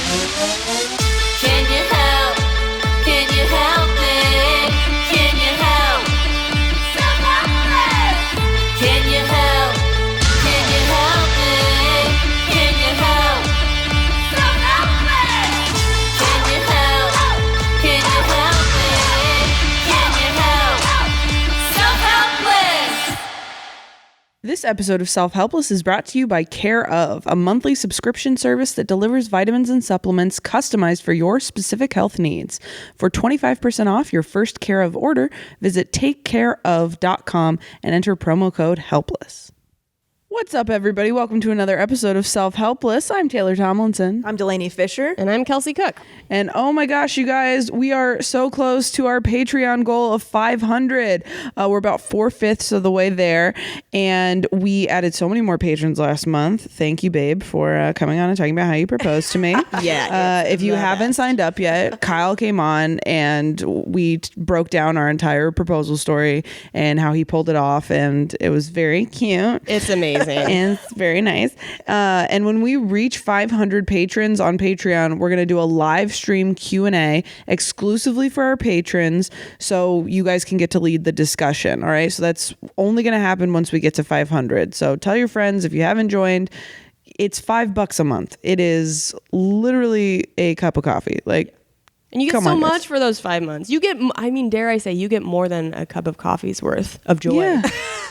Can you help? Can you help me? Can you help? Self-Helpless! Can you help? Can you help me? Can you help? Self-Helpless! Can you help? Can you help me? Can you help? Self-Helpless! This episode of Self-Helpless is brought to you by Care Of, a monthly subscription service that delivers vitamins and supplements customized for your specific health needs. For 25% off your first Care Of order, visit takecareof.com and enter promo code HELPLESS. What's up, everybody? Welcome to another episode of Self-Helpless. I'm Taylor Tomlinson. I'm Delaney Fisher. And I'm Kelsey Cook. And oh my gosh, you guys, we are so close to our Patreon goal of 500. We're about 4/5 of the way there. And we added so many more patrons last month. Thank you, babe, for coming on and talking about how you proposed to me. If you haven't signed up yet, Kyle came on and we broke down our entire proposal story and how he pulled it off. And it was very cute. It's amazing. And it's very nice. And when we reach 500 patrons on Patreon, we're going to do a live stream Q&A exclusively for our patrons, so you guys can get to lead the discussion. All right. So that's only going to happen once we get to 500. So tell your friends if you haven't joined. It's $5 a month. It is literally a cup of coffee. Like, and you get so much for those 5 months. You get, I mean, dare I say, you get more than a cup of coffee's worth of joy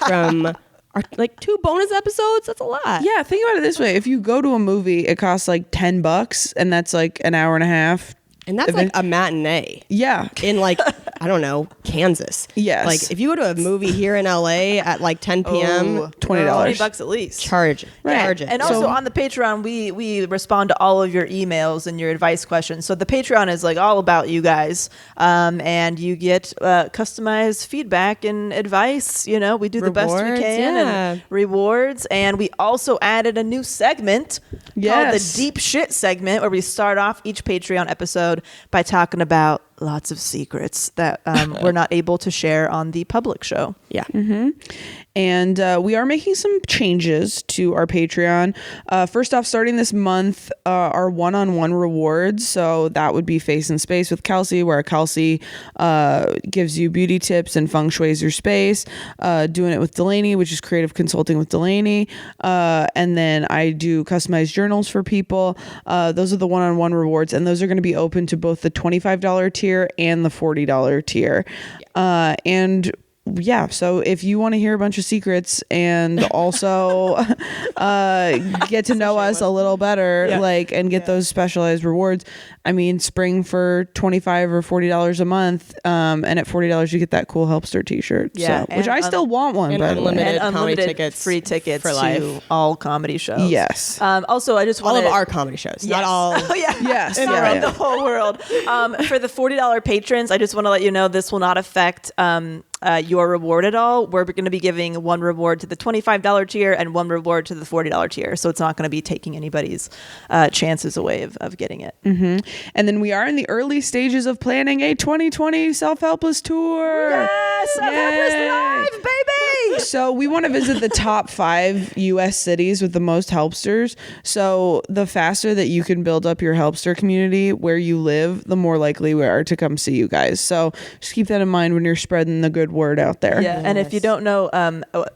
from our, like, 2 bonus episodes. That's a lot. Yeah, think about it this way. If you go to a movie, it costs like $10 and that's like an hour and a half. And that's like a matinee. Yeah. In like, I don't know, Kansas. Yes. Like if you go to a movie here in LA at like 10 p.m. $20. $20 at least. Charge it. Right. Charge it. And also on the Patreon, we respond to all of your emails and your advice questions. So the Patreon is like all about you guys. And you get customized feedback and advice. You know, we do the best we Rewards, can and rewards. And we also added a new segment called the Deep Shit segment, where we start off each Patreon episode by talking about lots of secrets that we're not able to share on the public show. Yeah. Mm-hmm. And we are making some changes to our Patreon. First off, starting this month, our one-on-one rewards. So that would be Face and Space with Kelsey, where Kelsey gives you beauty tips and feng shui's your space. Doing it with Delaney, which is creative consulting with Delaney. And then I do customized journals for people. Those are the one-on-one rewards. And those are going to be open to both the $25 tier and the $40 tier. And yeah, so if you want to hear a bunch of secrets and also get to know us a little better, and get those specialized rewards, I mean, spring for $25 or $40 a month, and at $40 you get that cool Helpster t-shirt, which I still want one, and by the way. And unlimited tickets, free tickets for life. to all comedy shows. Yes. Also, I just want all of our comedy shows, not all. Oh yeah. Yes. Around the whole world. For the $40 patrons, I just want to let you know this will not affect your reward at all. We're going to be giving one reward to the $25 tier and one reward to the $40 tier. So it's not going to be taking anybody's chances away of getting it. Mm-hmm. And then we are in the early stages of planning a 2020 Self-Helpless tour. Yes! Self-Helpless live, baby! So we want to visit the top 5 U.S. cities with the most Helpsters. So the faster that you can build up your Helpster community where you live, the more likely we are to come see you guys. So just keep that in mind when you're spreading the good word out there. Yeah, and if you don't know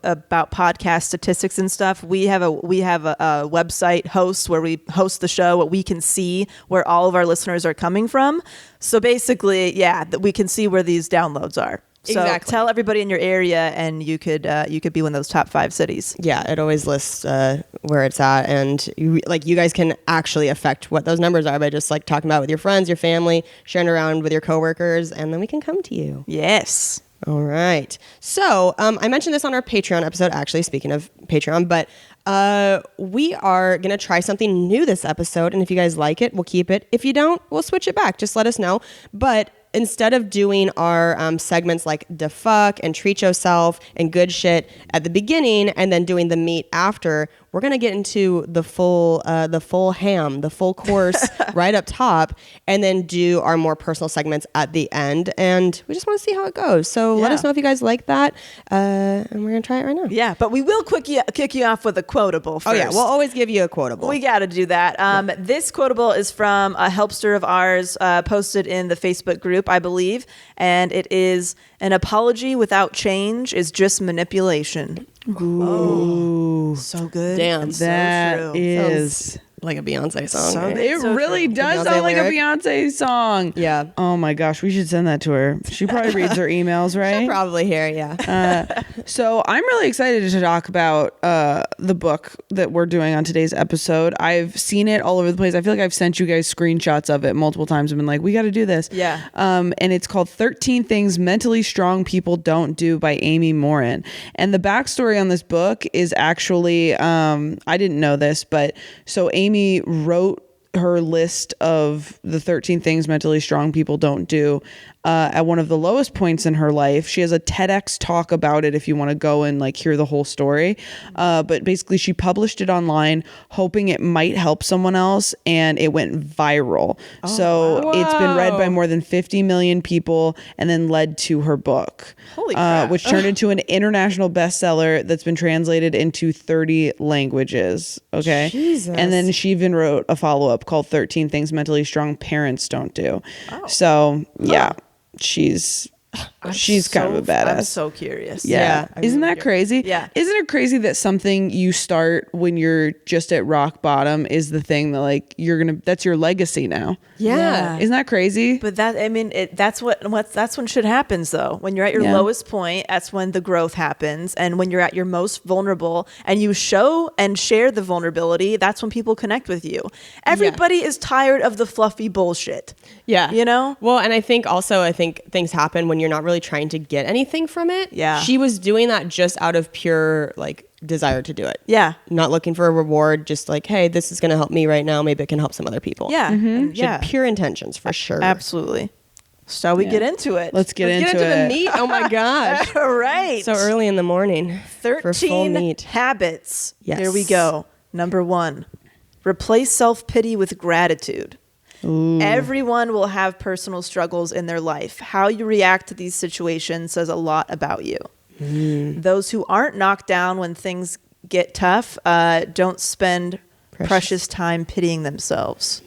about podcast statistics and stuff, we have a website host where we host the show. What we can see where all of our listeners are coming from. So basically, that we can see where these downloads are. So tell everybody in your area, and you could be one of those top 5 cities. Yeah, it always lists where it's at, and you guys can actually affect what those numbers are by just like talking about it with your friends, your family, sharing around with your coworkers, and then we can come to you. Yes. All right. So I mentioned this on our Patreon episode, actually, speaking of Patreon, but we are going to try something new this episode. And if you guys like it, we'll keep it. If you don't, we'll switch it back. Just let us know. But instead of doing our segments like defuck and treat yourself and good shit at the beginning and then doing the meat after, we're going to get into the full ham, the full course right up top, and then do our more personal segments at the end. And we just want to see how it goes. So let us know if you guys like that. And we're going to try it right now. Yeah, but we will kick you off with a quotable first. Oh, yeah. We'll always give you a quotable. We got to do that. This quotable is from a helpster of ours, posted in the Facebook group, I believe. And it is, "An apology without change is just manipulation." Ooh. So good. Damn. And so That true. is. Like a Beyonce song. So right? good. It really true. does Beyonce sound like a lyric. Beyonce song. Yeah. Oh my gosh, we should send that to her. She probably reads her emails, right? Probably here, yeah. So I'm really excited to talk about the book that we're doing on today's episode. I've seen it all over the place. I feel like I've sent you guys screenshots of it multiple times. I've been like, we got to do this. Yeah. And it's called 13 Things Mentally Strong People Don't Do by Amy Morin. And the backstory on this book is actually, I didn't know this, but so Amy wrote her list of the 13 things mentally strong people don't do at one of the lowest points in her life. She has a TEDx talk about it if you want to go and like hear the whole story. But basically she published it online hoping it might help someone else, and it went viral. So it's been read by more than 50 million people and then led to her book. Holy crap. Which turned into an international bestseller that's been translated into 30 languages. Okay. Jesus. And then she even wrote a follow-up called 13 Things Mentally Strong Parents Don't Do. So yeah, she's kind of a badass. I'm so curious. Yeah. Isn't that crazy? Yeah. Isn't it crazy that something you start when you're just at rock bottom is the thing that like that's your legacy now? Yeah. Isn't that crazy? But that's when shit happens though. When you're at your Yeah. lowest point, that's when the growth happens. And when you're at your most vulnerable and you show and share the vulnerability, that's when people connect with you. Everybody is tired of the fluffy bullshit. Yeah. You know? Well, and I think things happen when you're not really trying to get anything from it. Yeah. She was doing that just out of pure like desire to do it. Yeah. Not looking for a reward, just like, hey, this is going to help me right now. Maybe it can help some other people. Yeah. And She had pure intentions for sure. Absolutely. Shall we get into it? Let's get into the it. meat. Oh my gosh. All right. So early in the morning. For full 13 meat. habits. Yes. Here we go. Number 1, replace self-pity with gratitude. Everyone will have personal struggles in their life. How you react to these situations says a lot about you. Those who aren't knocked down when things get tough don't spend precious time pitying themselves.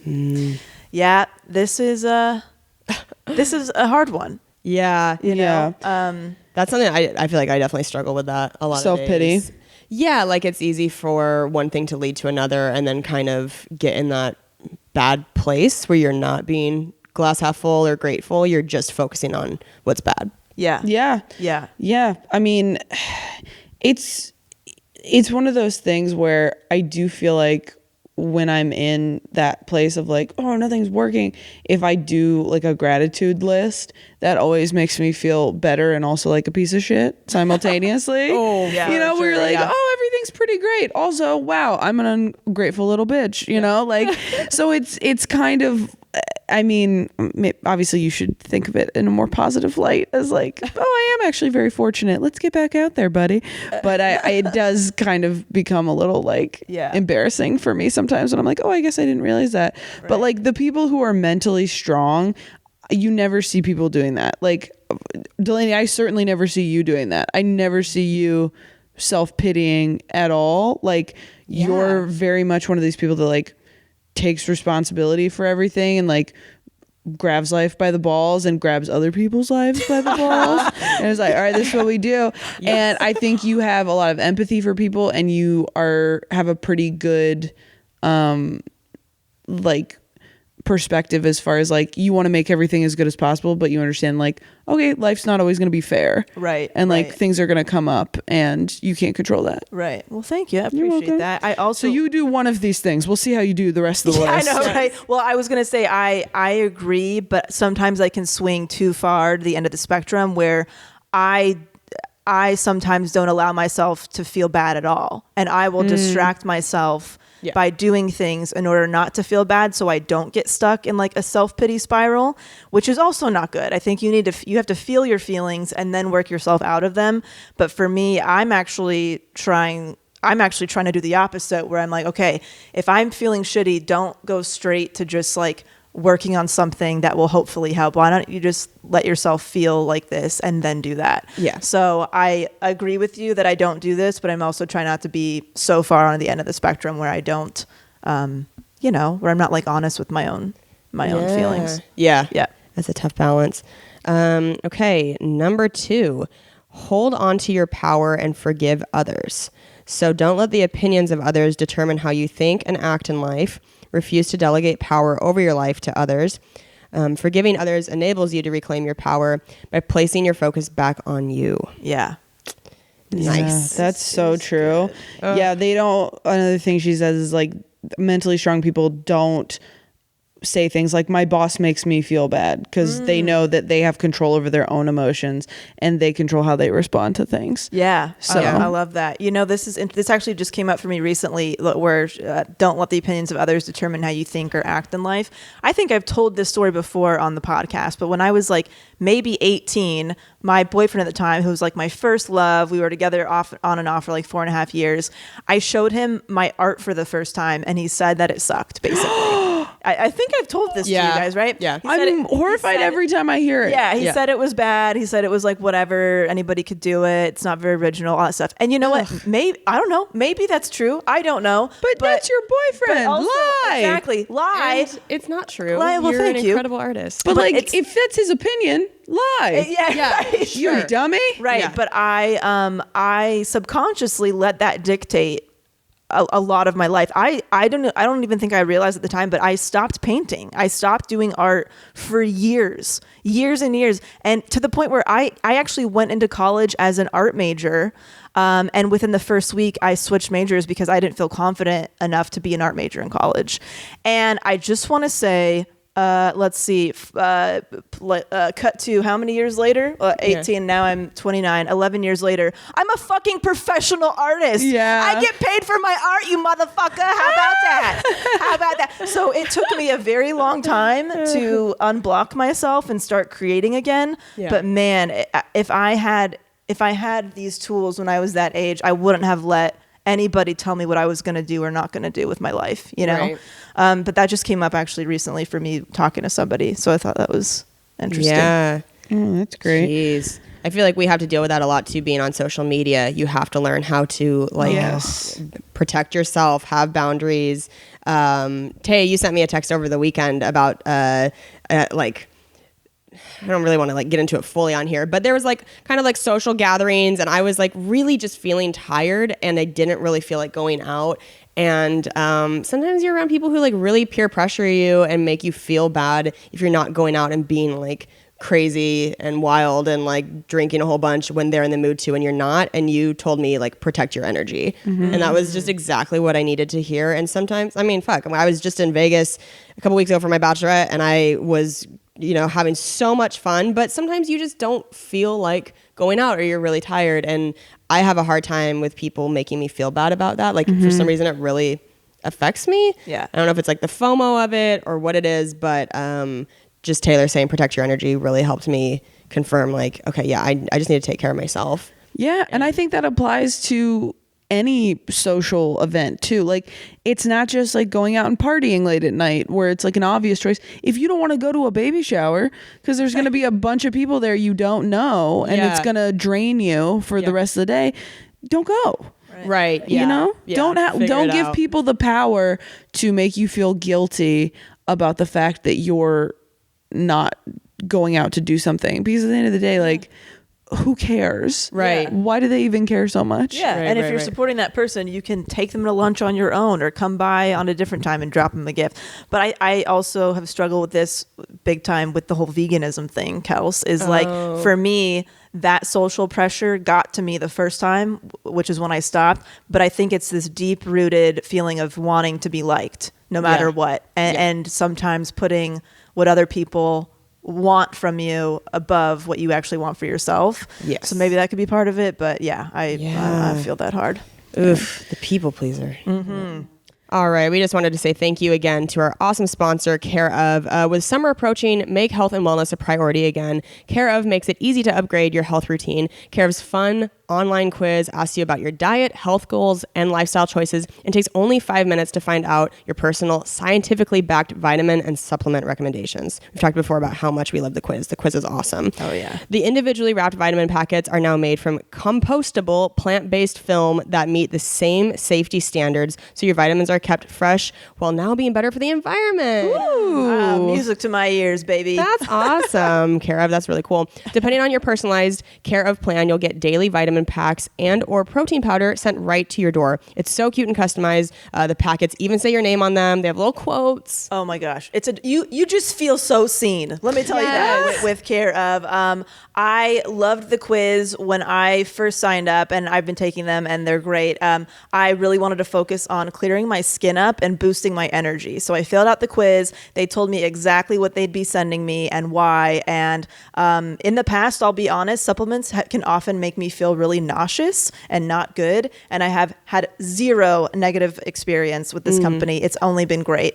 Yeah, this is a hard one. Yeah. You know, That's something I feel like I definitely struggle with that a lot. Self-pity. Of days. Yeah, like it's easy for one thing to lead to another and then kind of get in that bad place where you're not being glass half full or grateful. You're just focusing on what's bad. yeah. Yeah. I mean, it's one of those things where I do feel like when I'm in that place of like, oh, nothing's working, if I do like a gratitude list, that always makes me feel better and also like a piece of shit simultaneously. Yeah, you know, where you're like, yeah. oh, everything's pretty great. Also, wow, I'm an ungrateful little bitch, you know, like, so it's kind of, I mean, obviously you should think of it in a more positive light as like, oh, I am actually very fortunate. Let's get back out there, buddy. But it does kind of become a little like embarrassing for me sometimes when I'm like, oh, I guess I didn't realize that. Right. But like the people who are mentally strong, you never see people doing that. Like Delaney, I certainly never see you doing that. I never see you self-pitying at all. Like you're very much one of these people that like takes responsibility for everything and like grabs life by the balls and grabs other people's lives by the balls and it's like, all right, this is what we do. And I think you have a lot of empathy for people and you have a pretty good like perspective as far as like you want to make everything as good as possible, but you understand like, okay, life's not always going to be fair, Right. And like things are going to come up and you can't control that. Right. Well, thank you. I You're appreciate welcome. that. I also So you do one of these things. We'll see how you do the rest of the I list. know, right? Well, I was gonna say I agree, but sometimes I can swing too far to the end of the spectrum where I sometimes don't allow myself to feel bad at all, and I will distract myself by doing things in order not to feel bad, so I don't get stuck in like a self-pity spiral, which is also not good. I think you have to feel your feelings and then work yourself out of them. But for me, I'm actually trying to do the opposite, where I'm like, okay, if I'm feeling shitty, don't go straight to just like working on something that will hopefully help. Why don't you just let yourself feel like this and then do that? Yeah. So I agree with you that I don't do this, but I'm also trying not to be so far on the end of the spectrum where I don't, where I'm not like honest with my own feelings. Yeah. Yeah. That's a tough balance. Okay. Number 2, hold on to your power and forgive others. So don't let the opinions of others determine how you think and act in life. Refuse to delegate power over your life to others. Forgiving others enables you to reclaim your power by placing your focus back on you. Yeah. Nice. Yeah, that's so true. Yeah, they don't. Another thing she says is like mentally strong people don't say things like my boss makes me feel bad, because they know that they have control over their own emotions and they control how they respond to things. Yeah. So I love that. This actually just came up for me recently, where don't let the opinions of others determine how you think or act in life. I think I've told this story before on the podcast, but when I was like maybe 18, my boyfriend at the time, who was like my first love, we were together on and off for like 4.5 years. I showed him my art for the first time and he said that it sucked, basically. I think I've told this to you guys, right? Yeah. I'm horrified every time I hear it. Yeah, he said it was bad. He said it was like whatever, anybody could do it. It's not very original, all that stuff. And you know what? Maybe, I don't know. Maybe that's true. I don't know. But that's your boyfriend. but also- Lie. Exactly. Lie. And it's not true. Well, You're thank an you. incredible artist. But like, it's- if that's his opinion, lie. Yeah. Right. You dummy. Right. Yeah. But I subconsciously let that dictate a lot of my life. I don't even think I realized at the time, but I stopped painting. I stopped doing art for years and years. And to the point where I actually went into college as an art major. And within the first week, I switched majors because I didn't feel confident enough to be an art major in college. And I just want to say, let's see, cut to how many years later? 18, now I'm 29, 11 years later. I'm a fucking professional artist. Yeah. I get paid for my art, you motherfucker. How about that? How about that? So it took me a very long time to unblock myself and start creating again. Yeah. But man, if I had these tools when I was that age, I wouldn't have let anybody tell me what I was going to do or not going to do with my life, you know? Right. But that just came up actually recently for me talking to somebody. So I thought that was interesting. Yeah. That's great. Jeez. I feel like we have to deal with that a lot too, being on social media. You have to learn how to protect yourself, have boundaries. Tay, you sent me a text over the weekend about like, I don't really want to like get into it fully on here, but there was like kind of like social gatherings and I was like really just feeling tired and I didn't really feel like going out. And sometimes you're around people who like really peer pressure you and make you feel bad if you're not going out and being like crazy and wild and like drinking a whole bunch when they're in the mood to and you're not. And you told me like protect your energy. And that was just exactly what I needed to hear. And sometimes, I mean, fuck, I was just in Vegas a couple weeks ago for my bachelorette and I was, having so much fun, but sometimes you just don't feel like going out or you're really tired. And I have a hard time with people making me feel bad about that. Like for some reason it really affects me. Yeah. I don't know if it's like the FOMO of it or what it is, but just Taylor saying protect your energy really helped me confirm like, okay, yeah, I just need to take care of myself. Yeah, and I think that applies to any social event too. Like it's not just like going out and partying late at night where it's like an obvious choice. If you don't want to go to a baby shower because there's going to be a bunch of people there you don't know and it's going to drain you for the rest of the day, don't go. Right. Yeah. You know, Yeah. don't give out. people the power to make you feel guilty about the fact that you're not going out to do something, because at the end of the day, like, who cares? Right. Why do they even care so much? Yeah, Right, and if right, you're right. supporting that person, you can take them to lunch on your own or come by on a different time and drop them a gift. But I also have struggled with this big time with the whole veganism thing, Kels, is like, for me, that social pressure got to me the first time, which is when I stopped. But I think it's this deep-rooted feeling of wanting to be liked no matter what. And sometimes putting what other people want from you above what you actually want for yourself. Yes. So maybe that could be part of it, but I feel that hard. Oof, the people pleaser. All right. We just wanted to say thank you again to our awesome sponsor, Care of. With summer approaching, make health and wellness a priority again. Care of makes it easy to upgrade your health routine. Care of's fun online quiz asks you about your diet, health goals, and lifestyle choices, and takes only 5 minutes to find out your personal, scientifically backed vitamin and supplement recommendations. We've talked before about how much we love the quiz. The quiz is awesome. Oh, yeah. The individually wrapped vitamin packets are now made from compostable, plant-based film that meet the same safety standards, so your vitamins are kept fresh while now being better for the environment. Music to my ears, baby. That's awesome. Care of, that's really cool. Depending on your personalized Care of plan, you'll get daily vitamin packs and or protein powder sent right to your door. It's so cute and customized. The packets even say your name on them. They have little quotes. Oh my gosh, you just feel so seen. Let me tell you that with Care of. I loved the quiz when I first signed up, and I've been taking them, and they're great. I really wanted to focus on clearing my skin up and boosting my energy, so I filled out the quiz. They told me exactly what they'd be sending me and why. And in the past, I'll be honest, supplements can often make me feel really nauseous and not good, and I have had zero negative experience with this company. It's only been great.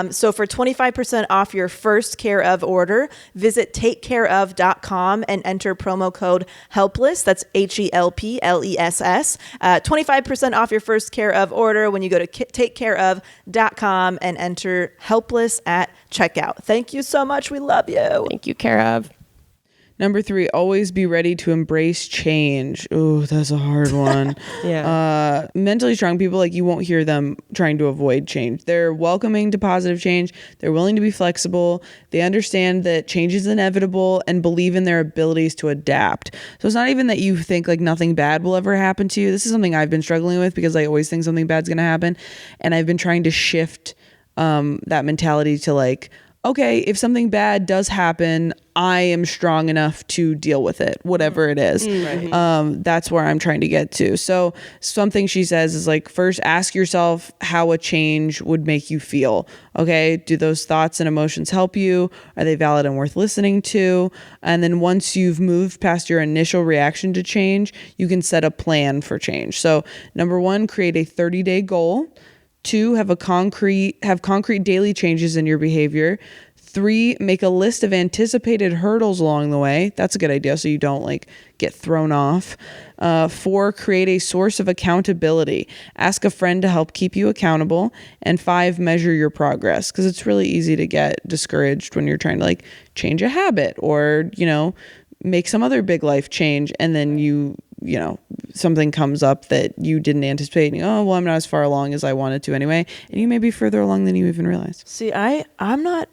So for 25% off your first Care of order, visit takecareof.com and enter promo code HELPLESS. That's HELPLESS. 25% off your first Care of order when you go to takecareof.com and enter HELPLESS at checkout. Thank you so much. We love you. Thank you, Care of. Number 3, always be ready to embrace change. Oh, that's a hard one. Yeah. Mentally strong people, like, you won't hear them trying to avoid change. They're welcoming to positive change. They're willing to be flexible. They understand that change is inevitable and believe in their abilities to adapt. So it's not even that you think like nothing bad will ever happen to you. This is something I've been struggling with because I always think something bad's going to happen. And I've been trying to shift that mentality to like, okay, if something bad does happen, I am strong enough to deal with it, whatever it is. Right. That's where I'm trying to get to. So something she says is like, first ask yourself how a change would make you feel. Okay, do those thoughts and emotions help you? Are they valid and worth listening to? And then once you've moved past your initial reaction to change, you can set a plan for change. So number 1, create a 30-day goal. 2, have concrete daily changes in your behavior. 3, make a list of anticipated hurdles along the way. That's a good idea, so you don't like get thrown off. 4, create a source of accountability. Ask a friend to help keep you accountable. And 5, measure your progress, because it's really easy to get discouraged when you're trying to like change a habit or, make some other big life change, and then you know, something comes up that you didn't anticipate, and oh, well, I'm not as far along as I wanted to anyway, and you may be further along than you even realized. See, I'm not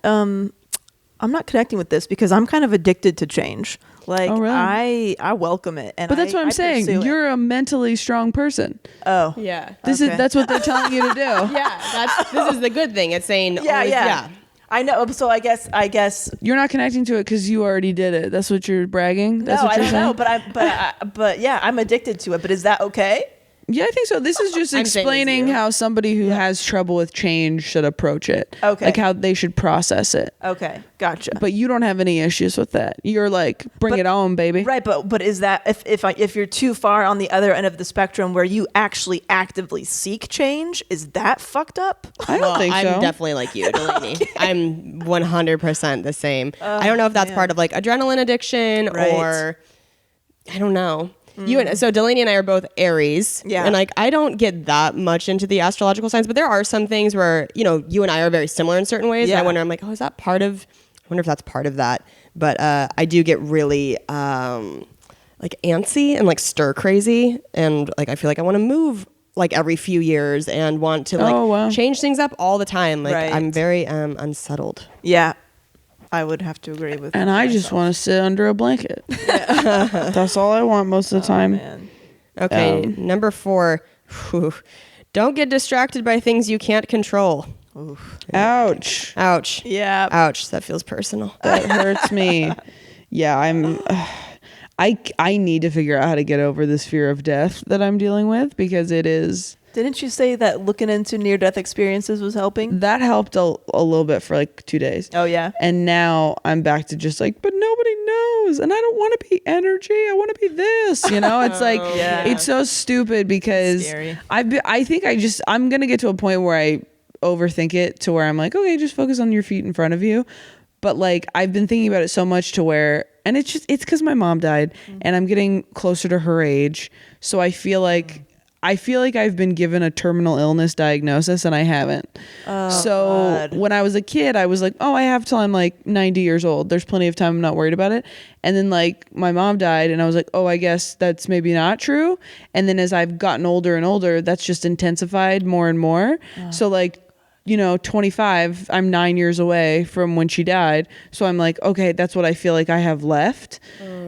connecting with this because I'm kind of addicted to change. Like, oh, really? I welcome it, and but that's what I'm saying. pursue it. You're a mentally strong person. Oh, Yeah. That's what they're telling you to do. Yeah. This is the good thing. It's saying, yeah. I know. So I guess You're not connecting to it because you already did it. That's what you're bragging. That's no, what I you're don't saying? know. But yeah, I'm addicted to it. But is that okay? Yeah, I think so. This is just I'm saying explaining it's you. how somebody who has trouble with change should approach it. Okay. Like how they should process it. Okay, gotcha. But you don't have any issues with that. You're like, bring it on, baby. Right, but is that if you're too far on the other end of the spectrum where you actually actively seek change, is that fucked up? I don't think so. I'm definitely like you, Delaney. I'm 100% the same. I don't know if that's part of like adrenaline addiction or I don't know. So Delaney and I are both Aries. Yeah. And like, I don't get that much into the astrological signs, but there are some things where, you and I are very similar in certain ways. Yeah. And I wonder, I'm like, oh, is that part of, I wonder if that's part of that. But I do get really like antsy and like stir crazy. And like, I feel like I want to move like every few years and want to like change things up all the time. Like I'm very unsettled. Yeah. I would have to agree with And I just want to sit under a blanket. That's all I want most of the time. Man. Okay, number 4. Don't get distracted by things you can't control. Oof. Ouch. Ouch. Yeah. Ouch. That feels personal. That hurts me. Yeah, I need to figure out how to get over this fear of death that I'm dealing with, because it is Didn't you say that looking into near-death experiences was helping? That helped a little bit for like 2 days. Oh, yeah? And now I'm back to just like, but nobody knows. And I don't want to be energy. I want to be this, you know? It's like, yeah. it's so stupid because Scary. I think I'm going to get to a point where I overthink it to where I'm like, okay, just focus on your feet in front of you. But like, I've been thinking about it so much to where, and it's because my mom died and I'm getting closer to her age. So I feel like I've been given a terminal illness diagnosis and I haven't. So God. when I was a kid, I was like, oh, I have till I'm like 90 years old. There's plenty of time. I'm not worried about it. And then like my mom died and I was like, oh, I guess that's maybe not true. And then as I've gotten older and older, that's just intensified more and more. So like, 25, I'm 9 years away from when she died. So I'm like, okay, that's what I feel like I have left.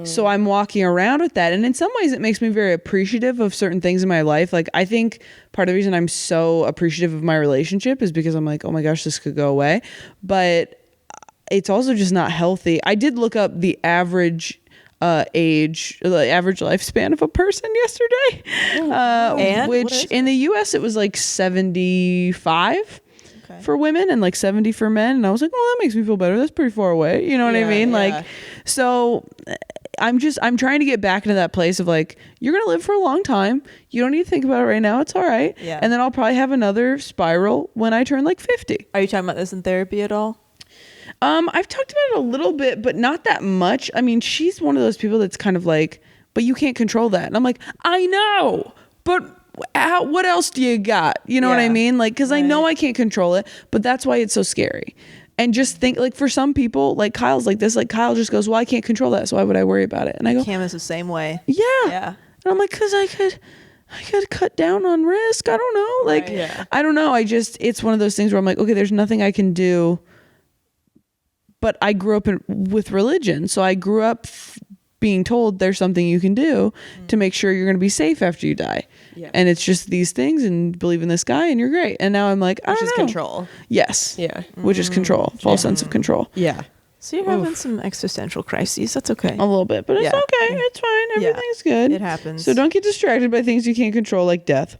So I'm walking around with that. And in some ways it makes me very appreciative of certain things in my life. Like I think part of the reason I'm so appreciative of my relationship is because I'm like, oh my gosh, this could go away. But it's also just not healthy. I did look up the average age, the average lifespan of a person yesterday. And? What Which is in the US it was like 75 for women and like 70 for men. And I was like, oh, that makes me feel better. That's pretty far away. You know what I mean? Like, so I'm trying to get back into that place of like, you're going to live for a long time. You don't need to think about it right now. It's all right. Yeah. And then I'll probably have another spiral when I turn like 50. Are you talking about this in therapy at all? I've talked about it a little bit, but not that much. I mean, she's one of those people that's kind of like, but you can't control that. And I'm like, I know, but what else do you got? You know what I mean? Like, because I know I can't control it, but that's why it's so scary. And just think, like, for some people, like Kyle's like this, like Kyle just goes, well, I can't control that, so why would I worry about it? And I go, Cam is the same way. yeah. Yeah. And I'm like, because I could cut down on risk. I don't know. Like, I don't know. It's one of those things where I'm like, okay, there's nothing I can do. But I grew up with religion. So I grew up being told there's something you can do to make sure you're going to be safe after you die. Yeah. And it's just these things and believe in this guy and you're great. And now I'm like, I don't know. Control. Yes. Yeah. Which is control. False sense of control. Yeah. So you're having some existential crises. That's okay. A little bit, but it's okay. It's fine. Everything's good. It happens. So don't get distracted by things you can't control, like death.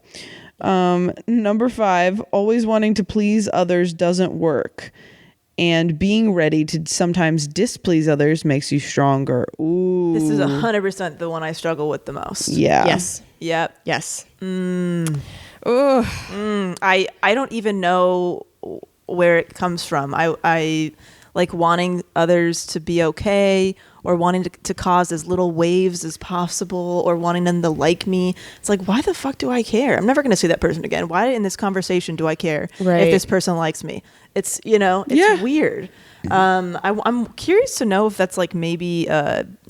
Number 5, always wanting to please others doesn't work. And being ready to sometimes displease others makes you stronger. Ooh. This is 100% the one I struggle with the most. Yeah. Yes. Yep. Yes. I don't even know where it comes from. I like wanting others to be okay, or wanting to cause as little waves as possible, or wanting them to like me. It's like, why the fuck do I care? I'm never going to see that person again. Why in this conversation do I care if this person likes me? It's, it's weird. I'm curious to know if that's like maybe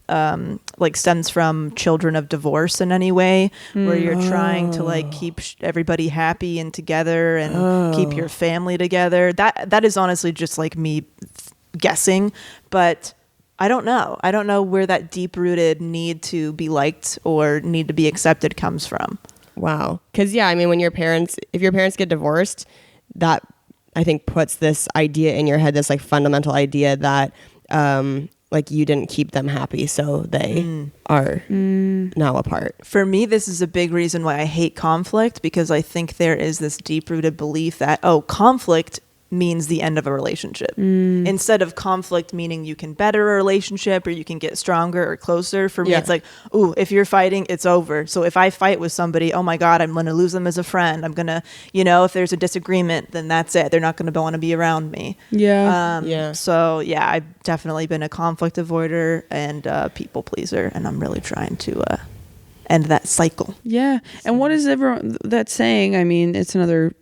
like stems from children of divorce in any way, where you're trying to like keep everybody happy and together and keep your family together. That is honestly just like me guessing, but I don't know. I don't know where that deep-rooted need to be liked or need to be accepted comes from. Wow. Because, I mean, if your parents get divorced, that, I think, puts this idea in your head, this, like, fundamental idea that, like, you didn't keep them happy, so they are now apart. For me, this is a big reason why I hate conflict, because I think there is this deep-rooted belief that, conflict means the end of a relationship, instead of conflict meaning you can better a relationship or you can get stronger or closer. For me, it's like, ooh, if you're fighting, it's over. So if I fight with somebody, oh my God, I'm going to lose them as a friend. I'm going to, if there's a disagreement, then that's it. They're not going to want to be around me. So I've definitely been a conflict avoider and people pleaser, and I'm really trying to end that cycle. Yeah. And what is everyone that saying? I mean, it's another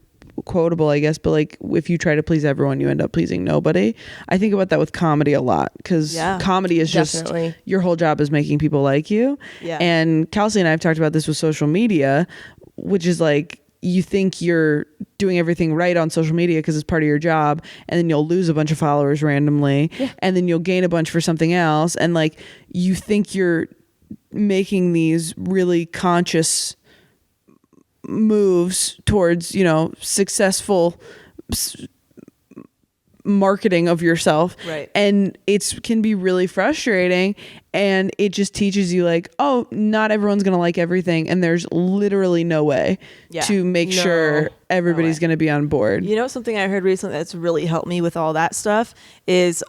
quotable, I guess, but like, if you try to please everyone, you end up pleasing nobody. I think about that with comedy a lot, because comedy is just your whole job is making people like you. And Kelsey and I have talked about this with social media, which is like, you think you're doing everything right on social media because it's part of your job, and then you'll lose a bunch of followers randomly, and then you'll gain a bunch for something else, and like, you think you're making these really conscious moves towards, successful marketing of yourself. Right. And it can be really frustrating, and it just teaches you like, oh, not everyone's going to like everything, and there's literally no way to make sure everybody's going to be on board. You know, something I heard recently that's really helped me with all that stuff is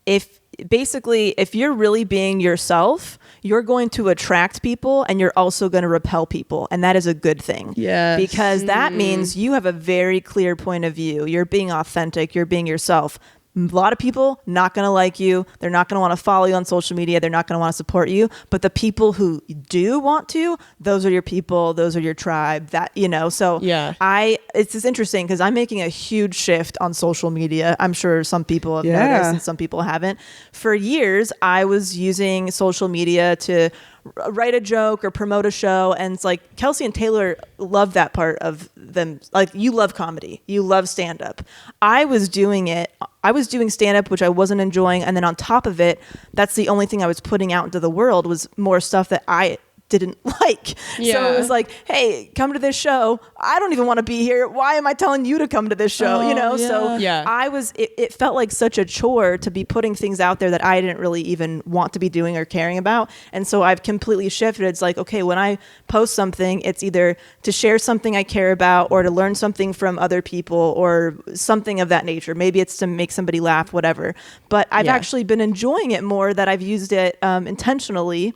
if you're really being yourself, you're going to attract people, and you're also going to repel people. And that is a good thing. Yes. Because that means you have a very clear point of view. You're being authentic. You're being yourself. A lot of people not going to like you. They're not going to want to follow you on social media. They're not going to want to support you. But the people who do want to, those are your people. Those are your tribe. That, you know, so it's just interesting because I'm making a huge shift on social media. I'm sure some people have noticed and some people haven't. For years, I was using social media to write a joke or promote a show, and it's like Kelsey and Taylor love that part of them. Like, you love comedy, you love stand-up. I was doing stand-up, which I wasn't enjoying, and then on top of it, that's the only thing I was putting out into the world was more stuff that I didn't like. So it was like, hey, come to this show. I don't even want to be here. Why am I telling you to come to this show? You know? So it felt like such a chore to be putting things out there that I didn't really even want to be doing or caring about. And so I've completely shifted. It's like, okay, when I post something, it's either to share something I care about or to learn something from other people or something of that nature. Maybe it's to make somebody laugh, whatever. But I've actually been enjoying it more that I've used it intentionally.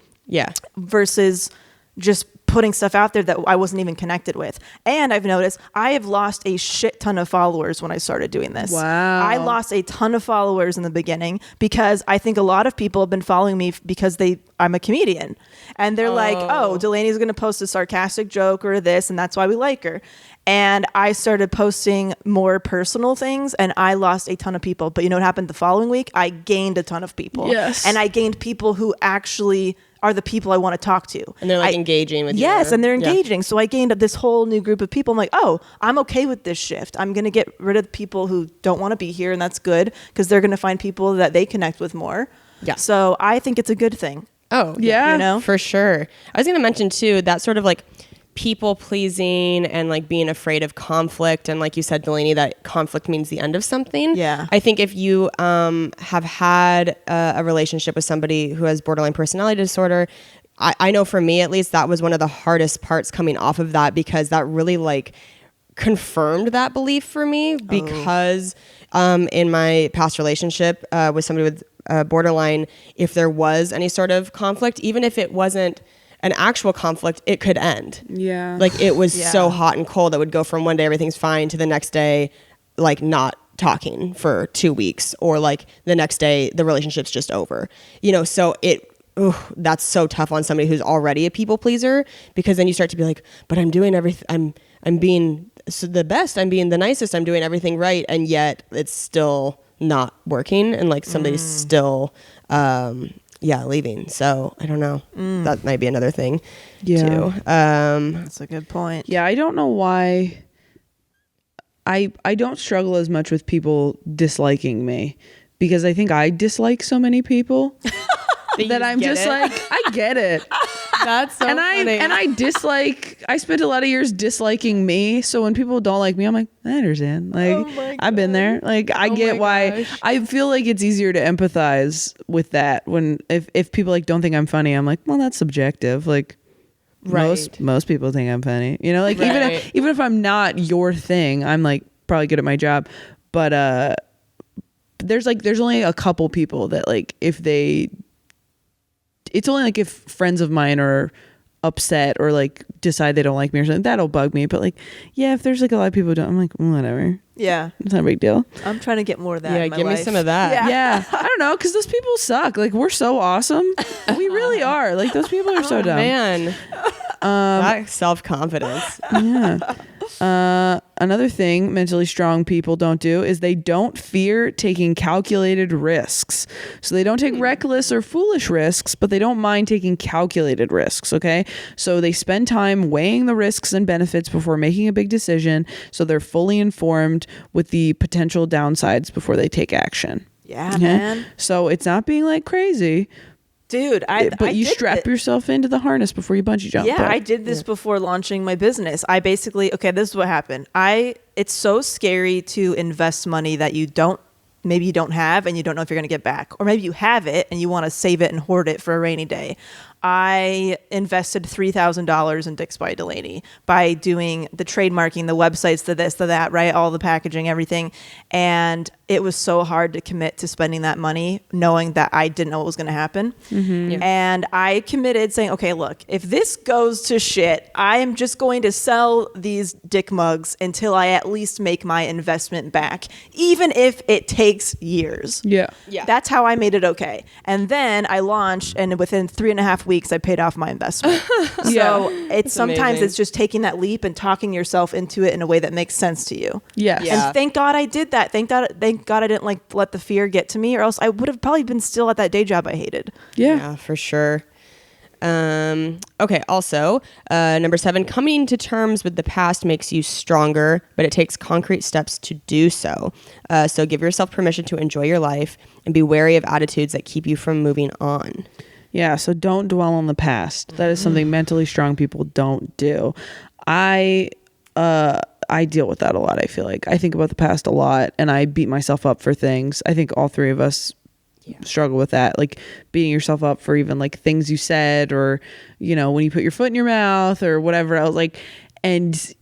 Versus just putting stuff out there that I wasn't even connected with. And I've noticed I have lost a shit ton of followers when I started doing this. Wow. I lost a ton of followers in the beginning because I think a lot of people have been following me because I'm a comedian. And they're like, oh, Delaney's going to post a sarcastic joke or this, and that's why we like her. And I started posting more personal things, and I lost a ton of people. But you know what happened the following week? I gained a ton of people. Yes. And I gained people who actually are the people I want to talk to. And they're like engaging with you. Yes, and they're engaging. So I gained this whole new group of people. I'm like, oh, I'm okay with this shift. I'm going to get rid of people who don't want to be here, and that's good because they're going to find people that they connect with more. Yeah. So I think it's a good thing. Oh, yeah. You know? For sure. I was going to mention too, that sort of like people pleasing and like being afraid of conflict, and like you said, Delaney, that conflict means the end of something. I think if you have had a relationship with somebody who has borderline personality disorder, I know for me at least, that was one of the hardest parts coming off of that, because that really like confirmed that belief for me. Because in my past relationship with somebody with borderline, if there was any sort of conflict, even if it wasn't an actual conflict, it could end. Yeah. Like it was so hot and cold that would go from one day everything's fine to the next day, like not talking for 2 weeks, or like the next day the relationship's just over. You know, so that's so tough on somebody who's already a people pleaser, because then you start to be like, but I'm doing everything, I'm being the best, I'm being the nicest, I'm doing everything right, and yet it's still not working, and like somebody's still leaving. So I don't know. That might be another thing too. That's a good point. Yeah, I don't know why I don't struggle as much with people disliking me, because I think I dislike so many people that I'm just like, I get it. That's so funny. I spent a lot of years disliking me. So when people don't like me, I'm like, I understand. Like, I've been there. Like, I get why. I feel like it's easier to empathize with that when if people like don't think I'm funny, I'm like, well, that's subjective. Like, most people think I'm funny. You know, like even if I'm not your thing, I'm like probably good at my job. But there's only a couple people that like it's only like if friends of mine are upset or like decide they don't like me or something, that'll bug me. But like, if there's like a lot of people who don't, I'm like, whatever. Yeah. It's not a big deal. I'm trying to get more of that. Yeah, in my give life. me some of that. Yeah. I don't know, because those people suck. Like, we're so awesome. We really are. Like, those people are so dumb. Man. That self-confidence. Yeah. Another thing mentally strong people don't do is they don't fear taking calculated risks. So they don't take reckless or foolish risks, but they don't mind taking calculated risks. Okay. So they spend time weighing the risks and benefits before making a big decision. So they're fully informed with the potential downsides before they take action. Yeah, man. So it's not being like crazy. Dude, but you strap yourself into the harness before you bungee jump. Yeah, I did this before launching my business. I basically, this is what happened. I it's so scary to invest money that maybe you don't have and you don't know if you're going to get back. Or maybe you have it and you want to save it and hoard it for a rainy day. I invested $3,000 in Dicks by Delaney by doing the trademarking, the websites, the this, the that, right? All the packaging, everything. And it was so hard to commit to spending that money knowing that I didn't know what was going to happen. Yeah. And I committed saying, okay, look, if this goes to shit, I am just going to sell these dick mugs until I at least make my investment back, even if it takes years. Yeah. Yeah. That's how I made it okay. And then I launched, and within 3.5 weeks, I paid off my investment. So it's sometimes amazing. it's just taking that leap and talking yourself into it in a way that makes sense to you. Yes. Yeah. And thank God I did that. Thank God I didn't let the fear get to me, or else I would have probably been still at that day job I hated. Yeah. For sure. Okay. Also, number 7, coming to terms with the past makes you stronger, but it takes concrete steps to do so. So give yourself permission to enjoy your life and be wary of attitudes that keep you from moving on. Yeah, so don't dwell on the past. That is something mentally strong people don't do. I deal with that a lot, I feel like. I think about the past a lot and I beat myself up for things. I think all three of us struggle with that, like beating yourself up for even like things you said, or when you put your foot in your mouth or whatever else, like, and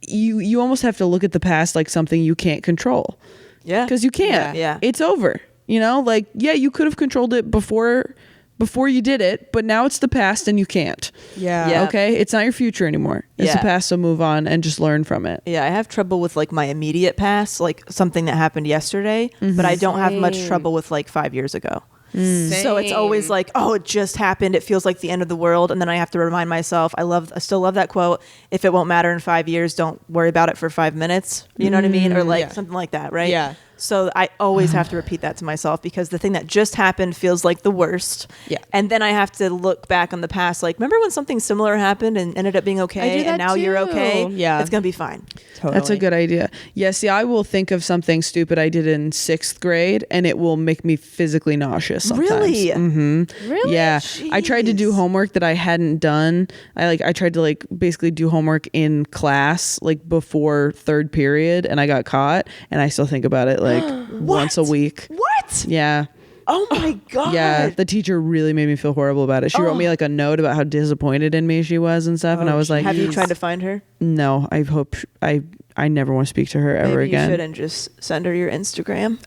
you almost have to look at the past like something you can't control. Yeah. Because you can't. Yeah. It's over. Like, yeah, you could have controlled it before you did it, but now it's the past and you can't. Yeah. Okay? It's not your future anymore. It's the past, so move on and just learn from it. Yeah, I have trouble with like my immediate past, like something that happened yesterday, but I don't have much trouble with like 5 years ago. So it's always like, oh, it just happened. It feels like the end of the world. And then I have to remind myself, I still love that quote. If it won't matter in 5 years, don't worry about it for 5 minutes. You know what I mean? Or like something like that, right? Yeah. So I always have to repeat that to myself because the thing that just happened feels like the worst. Yeah. And then I have to look back on the past. Like, remember when something similar happened and ended up being I okay? do that And now you're too. okay? Yeah. It's going to be fine. Totally. That's a good idea. Yeah, see, I will think of something stupid I did in 6th grade and it will make me physically nauseous sometimes. Really? Mm-hmm. Really? Yeah. I tried to do Jeez. homework that I hadn't done. I tried to like basically do homework in class like before 3rd period and I got caught, and I still think about it like once a week. What? Yeah. Oh my God. Yeah, the teacher really made me feel horrible about it. She wrote me like a note about how disappointed in me she was and stuff, and I was like, Have you tried to find her? no, I hope I never want to speak to her ever Maybe again. you shouldn't just send her your Instagram.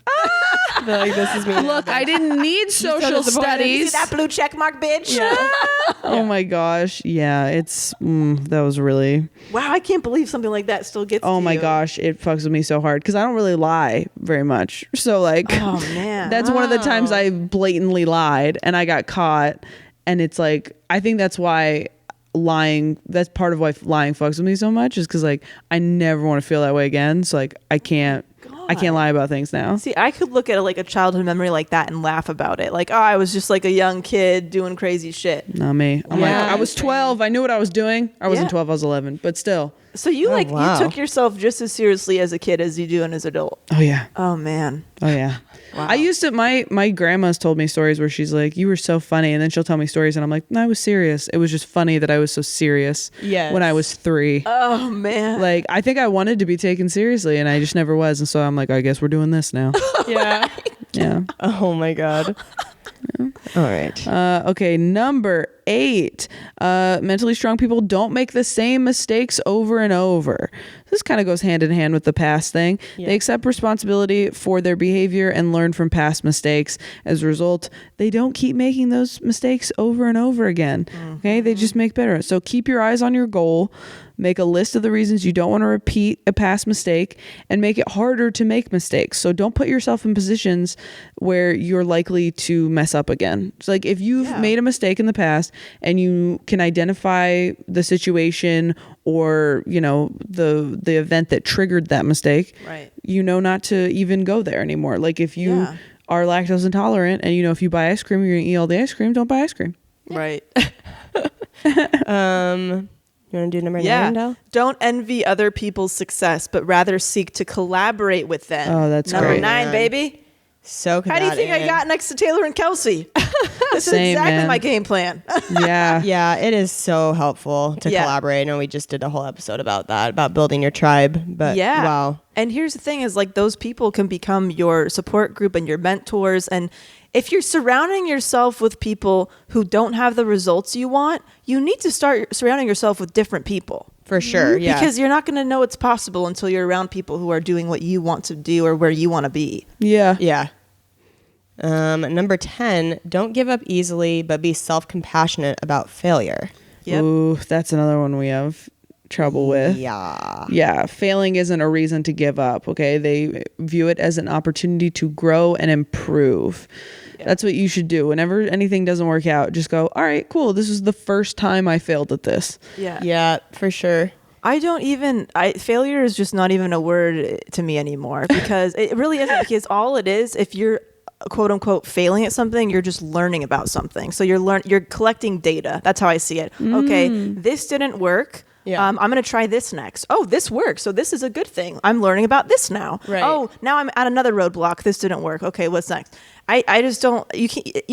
Like, this is me. Look, I didn't need social See studies. that blue check mark, bitch? Oh my gosh, yeah, it's that was really. Wow, I can't believe something like that still gets Oh to my you. gosh, it fucks with me so hard because I don't really lie very much. So like, Oh man. that's one of the times I blatantly lied and I got caught, and it's like I think that's why lying. That's part of why lying fucks with me so much, is because like I never want to feel that way again. So like I can't lie about things now. See, I could look at like a childhood memory like that and laugh about it. Like, oh, I was just like a young kid doing crazy shit. Not me. I'm like, Yeah. I was 12. I knew what I was doing. I wasn't Yeah. 12. I was 11. But still. So you wow. you took yourself just as seriously as a kid as you do as an adult. Oh yeah. Oh man. Oh yeah. Wow. I used to. My grandma's told me stories where she's like, "You were so funny," and then she'll tell me stories, and I'm like, "No, I was serious. It was just funny that I was so serious." Yes. When I was 3. Oh man. Like I think I wanted to be taken seriously, and I just never was, and so I'm like, I guess we're doing this now. Yeah. Yeah. Oh my God. All right. Okay, number 8. Mentally strong people don't make the same mistakes over and over. This kind of goes hand in hand with the past thing. Yeah. They accept responsibility for their behavior and learn from past mistakes. As a result, they don't keep making those mistakes over and over again. Okay, they just make better. So keep your eyes on your goal. Make a list of the reasons you don't want to repeat a past mistake, and make it harder to make mistakes. So don't put yourself in positions where you're likely to mess up again. It's like if you've made a mistake in the past and you can identify the situation or, the event that triggered that mistake, Right. not to even go there anymore. Like if you Yeah. are lactose intolerant and if you buy ice cream, you're going to eat all the ice cream, don't buy ice cream. Right. You want to do number 9 now? Don't envy other people's success, but rather seek to collaborate with them. Oh, that's number great. 9, baby. So How do you think I got next to Taylor and Kelsey? This is Same, exactly man. my game plan. Yeah. Yeah, it is so helpful to Yeah. collaborate. I know we just did a whole episode about that, about building your tribe. But Yeah. wow. And here's the thing is like those people can become your support group and your mentors. And if you're surrounding yourself with people who don't have the results you want, you need to start surrounding yourself with different people. For sure. Yeah. Because you're not going to know it's possible until you're around people who are doing what you want to do or where you want to be. Yeah. Yeah. Number 10, don't give up easily, but be self-compassionate about failure. Yep. Ooh, that's another one we have trouble with. Yeah. Yeah, failing isn't a reason to give up, okay? They view it as an opportunity to grow and improve. That's what you should do. Whenever anything doesn't work out, just go, all right, cool. This is the first time I failed at this. Yeah. Yeah, for sure. Failure is just not even a word to me anymore because it really isn't, because all it is, if you're quote unquote failing at something, you're just learning about something. So you're collecting data. That's how I see it. Okay, this didn't work. Yeah. I'm going to try this next. Oh, this works. So this is a good thing. I'm learning about this now. Right. Oh, now I'm at another roadblock. This didn't work. Okay, what's next? I just don't, you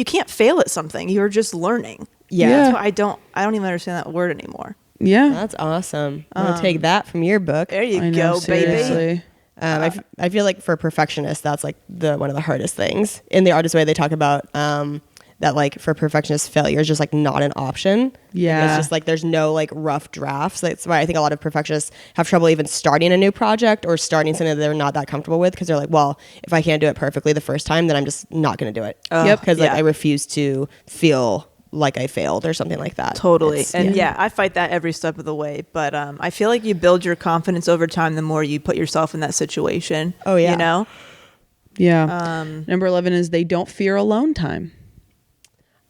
can't fail at something. You're just learning. Yeah. That's why I don't even understand that word anymore. Yeah. That's awesome. I'm going to take that from your book. There you I know, go, baby. seriously. I feel like for perfectionists, that's like one of the hardest things. In the Artist Way, they talk about that like for perfectionists, failure is just like not an option. Yeah. It's just like there's no like rough drafts. That's why I think a lot of perfectionists have trouble even starting a new project or starting something that they're not that comfortable with, because they're like, well, if I can't do it perfectly the first time, then I'm just not going to do it. Yep. Because like Yeah. I refuse to feel like I failed or something like that. Totally. It's- And yeah, I fight that every step of the way. But I feel like you build your confidence over time the more you put yourself in that situation. Oh, yeah. You know? Yeah. Number 11 is they don't fear alone time.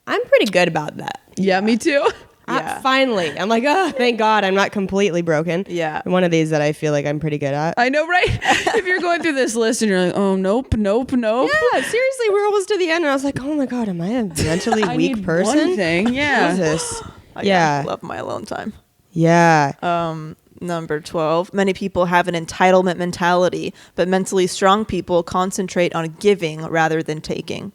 I'm pretty good about that. Yeah, me too. Yeah. Finally, I'm like, oh, thank God, I'm not completely broken. Yeah. One of these that I feel like I'm pretty good at. I know, right? If you're going through this list and you're like, oh, nope. Yeah, seriously, we're almost to the end, and I was like, oh my God, am I a mentally I weak need person? one thing. Yeah. Jesus. I Yeah. love my alone time. Yeah. Number 12, many people have an entitlement mentality, but mentally strong people concentrate on giving rather than taking.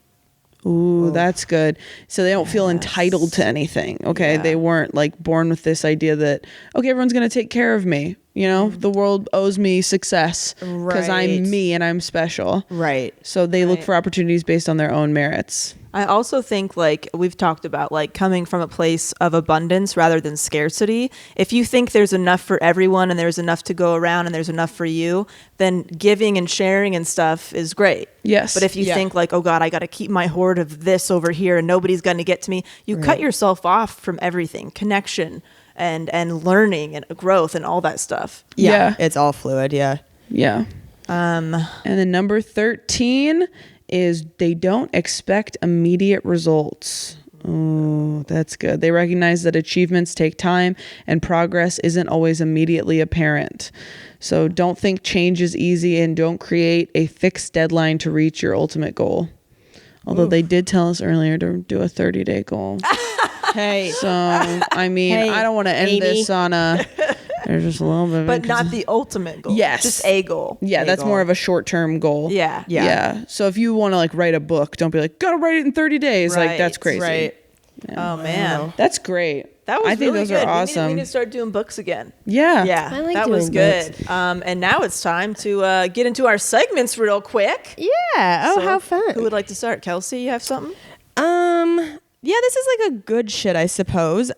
Ooh, that's good. So they don't feel entitled to anything. Okay. Yeah. They weren't like born with this idea that, okay, everyone's going to take care of me. You know, the world owes me success because Right. I'm me and I'm special. Right. So they look Right. for opportunities based on their own merits. I also think, like we've talked about, like coming from a place of abundance rather than scarcity. If you think there's enough for everyone and there's enough to go around and there's enough for you, then giving and sharing and stuff is great. Yes. But if you Yeah. think like, oh God, I got to keep my hoard of this over here and nobody's going to get to me, you cut yourself off from everything, connection and learning and growth and all that stuff. Yeah. Yeah. It's all fluid. Yeah. Yeah. And then number 13 is they don't expect immediate results. Oh, that's good. They recognize that achievements take time and progress isn't always immediately apparent. So don't think change is easy and don't create a fixed deadline to reach your ultimate goal. Although they did tell us earlier to do a 30-day goal. Hey. So, I mean, Hey, I don't want to end Amy. this on a, there's just a little bit of But it 'cause- not the ultimate goal. Yes. Just a goal. Yeah, that's goal. more of a short-term goal. Yeah. Yeah. So if you want to like write a book, don't be like, gotta write it in 30 days. Like that's Right, crazy. Right. Oh man. That's great. That was I think really those good. are awesome. We need to start doing books again. Yeah. Yeah, I like that was doing good. And now it's time to get into our segments real quick. Yeah. Oh, So, how fun. Who would like to start? Kelsey, you have something? Yeah, this is like a good shit, I suppose.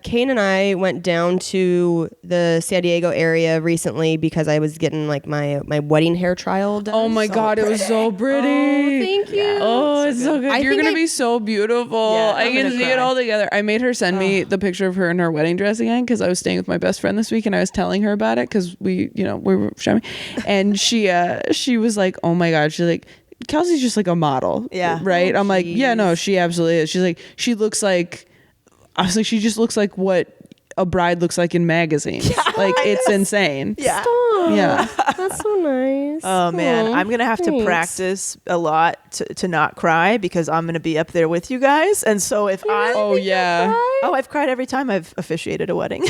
Kane and I went down to the San Diego area recently because I was getting like my wedding hair trial done. Oh my God, it was so pretty. Oh, thank you. Oh, it's so good. I You're think gonna I- be so beautiful. Yeah, I I'm can gonna see cry. it all together. I made her send me the picture of her in her wedding dress again because I was staying with my best friend this week and I was telling her about it because we were shopping, and she was like, oh my God, she's like, Kelsey's just like a model. Yeah. Right. Oh, I'm like, yeah, no, she absolutely is. She's like, she looks like, I was like, she just looks like what a bride looks like in magazines. Like it's insane. Yeah. Yeah. That's so nice. Oh man, Aw, I'm gonna have to thanks. practice a lot to not cry because I'm gonna be up there with you guys. And so if I Oh yeah. I've cried every time I've officiated a wedding.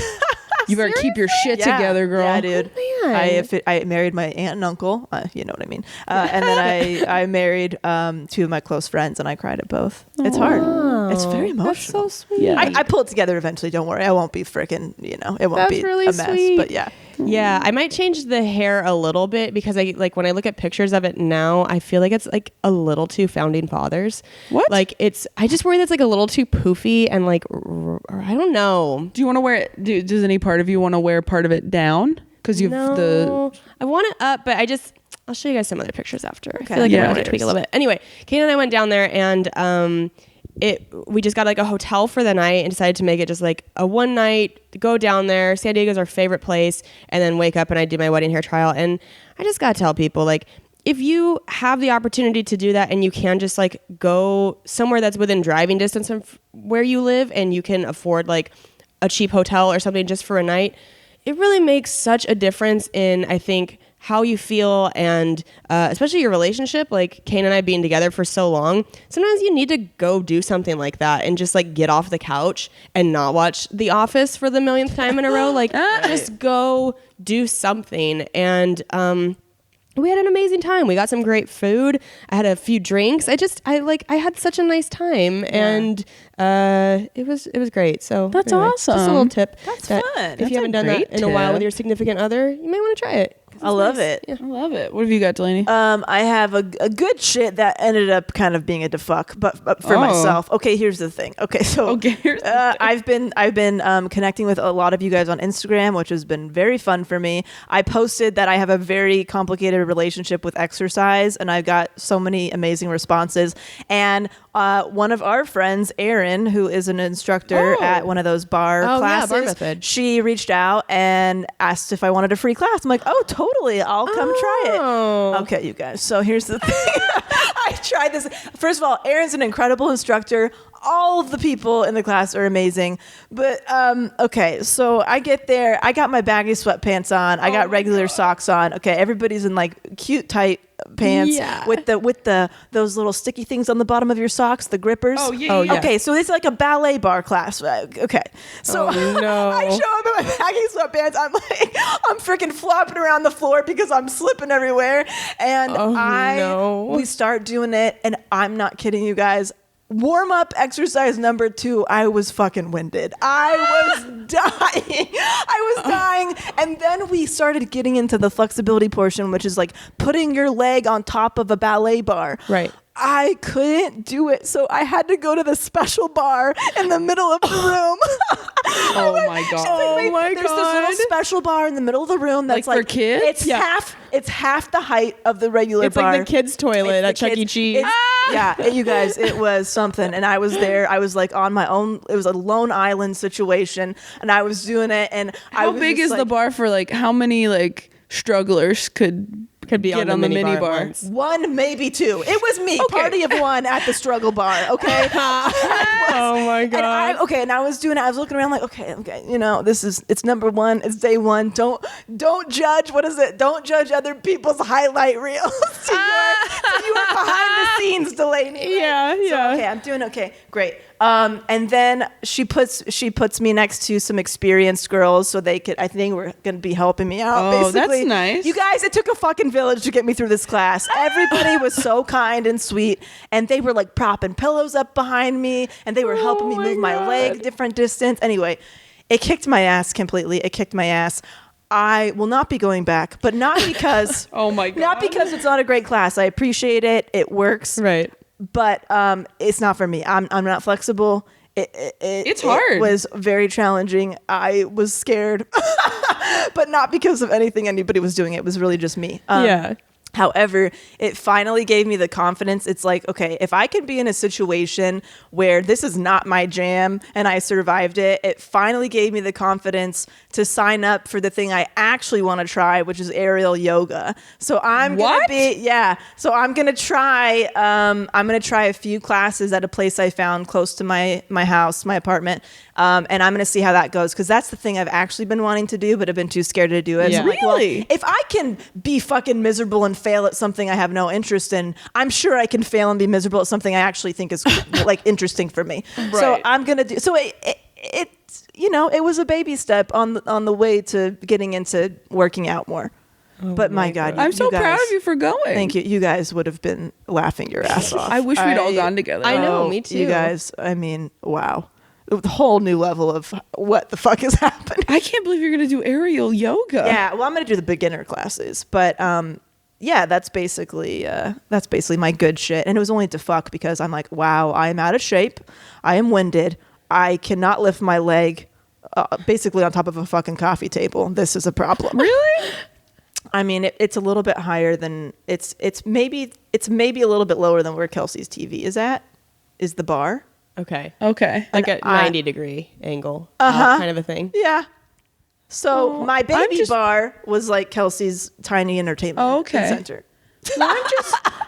You better keep your shit together, girl. Yeah, dude. man. I married my aunt and uncle. You know what I mean. And then I married 2 of my close friends, and I cried at both. It's hard. It's very emotional. That's so sweet. Yeah. I pull it together eventually. Don't worry. I won't be freaking. It won't That's be really a mess. sweet. But yeah. Yeah, I might change the hair a little bit because I like when I look at pictures of it now, I feel like it's like a little too founding fathers. What? Like I just worry that's like a little too poofy and like I don't know. Do you want to wear it? Does any part of you want to wear part of it down? Because you have I want it up, but I'll show you guys some other pictures after. I Okay. feel like Yeah. I want to tweak a little bit. Anyway, Kate and I went down there and we just got like a hotel for the night and decided to make it just like a one night, go down there. San Diego's our favorite place, and then wake up and I do my wedding hair trial. And I just gotta tell people, like, if you have the opportunity to do that and you can just like go somewhere that's within driving distance of where you live and you can afford like a cheap hotel or something just for a night, it really makes such a difference in, I think, how you feel and especially your relationship. Like Kane and I being together for so long, sometimes you need to go do something like that and just like get off the couch and not watch The Office for the millionth time in a row. Like just go do something. And we had an amazing time. We got some great food. I had a few drinks. I had such a nice time, and it was great. So That's anyway, awesome. Just a little tip. That's that fun. If That's you a haven't done that great in a while tip. with your significant other, you might want to try it. I love it. I love it. What have you got, Delaney? I have a good shit that ended up kind of being a defuck, but for myself. Okay, here's the thing. Okay, so here's the thing. I've been connecting with a lot of you guys on Instagram, which has been very fun for me. I posted that I have a very complicated relationship with exercise, and I've got so many amazing responses. And one of our friends, Erin, who is an instructor at one of those bar classes, Bar Method. she reached out and asked if I wanted a free class. I'm like, oh, totally. I'll come try it. Okay, you guys. So here's the thing. I tried this. First of all, Erin's an incredible instructor. All of the people in the class are amazing. But, okay, so I get there. I got my baggy sweatpants on. I got regular socks on. Okay, everybody's in like cute, tight pants with those little sticky things on the bottom of your socks, the grippers. Oh, yeah. Okay, so it's like a ballet bar class. Okay, so no. I show up in my baggy sweatpants. I'm freaking flopping around the floor because I'm slipping everywhere. And we start doing it, and I'm not kidding you guys. Warm up exercise number 2, I was fucking winded. I was dying. And then we started getting into the flexibility portion, which is like putting your leg on top of a ballet bar. Right. I couldn't do it, so I had to go to the special bar in the middle of the room. Oh my god! There's this little special bar in the middle of the room that's Like for kids? It's half the height of the regular It's bar. like the kids' toilet at It's the Chuck E. kids- Cheese. you guys, it was something. And I was there. I was like on my own. It was a Lone Island situation, and I was doing it. And How big is the bar for like how many like strugglers could be get on the mini bar? at once. 1, maybe 2. It was me, party of 1 at the struggle bar. Okay. Oh my god. And I was doing it. I was looking around like, okay, it's number 1. It's day 1. Don't judge. What is it? Don't judge other people's highlight reels. So you are behind the scenes, Delaney. Right? Yeah. So, okay, I'm doing okay. Great. And then she puts me next to some experienced girls so they could, I think we're going to be helping me out. Oh, basically. that's nice. You guys, it took a fucking village to get me through this class. Everybody was so kind and sweet, and they were like propping pillows up behind me, and they were helping me move my leg different distance. Anyway, it kicked my ass completely. It kicked my ass. I will not be going back, but not because Oh my god! not because it's not a great class. I appreciate it. It works. Right. But it's not for me. I'm not flexible. It's hard. It was very challenging. I was scared, but not because of anything anybody was doing. It was really just me. However, it finally gave me the confidence. It's like, okay, if I can be in a situation where this is not my jam and I survived it, it finally gave me the confidence to sign up for the thing I actually want to try, which is aerial yoga. So I'm going to try a few classes at a place I found close to my house, my apartment. And I'm going to see how that goes, because that's the thing I've actually been wanting to do, but I've been too scared to do it. Yeah. So I'm like, well, Really? if I can be fucking miserable and fail at something I have no interest in, I'm sure I can fail and be miserable at something I actually think is like interesting for me. So Right. I'm going to do, so it was a baby step on the way to getting into working out more. But my God, I'm so you guys, proud of you for going. Thank you. You guys would have been laughing your ass off. I wish we'd all gone together. I know, me too. You guys, I mean, wow. The whole new level of what the fuck is happening. I can't believe you're going to do aerial yoga. Yeah, well, I'm going to do the beginner classes, but yeah, that's basically my good shit. And it was only to fuck because I'm like, wow, I am out of shape. I am winded. I cannot lift my leg basically on top of a fucking coffee table. This is a problem. Really? I mean, it's a little bit higher than it's maybe a little bit lower than where Kelsey's TV is at. Is the bar? Okay. Okay. Like a 90-degree angle, kind of a thing. Yeah. So my baby just- bar was like Kelsey's tiny entertainment center.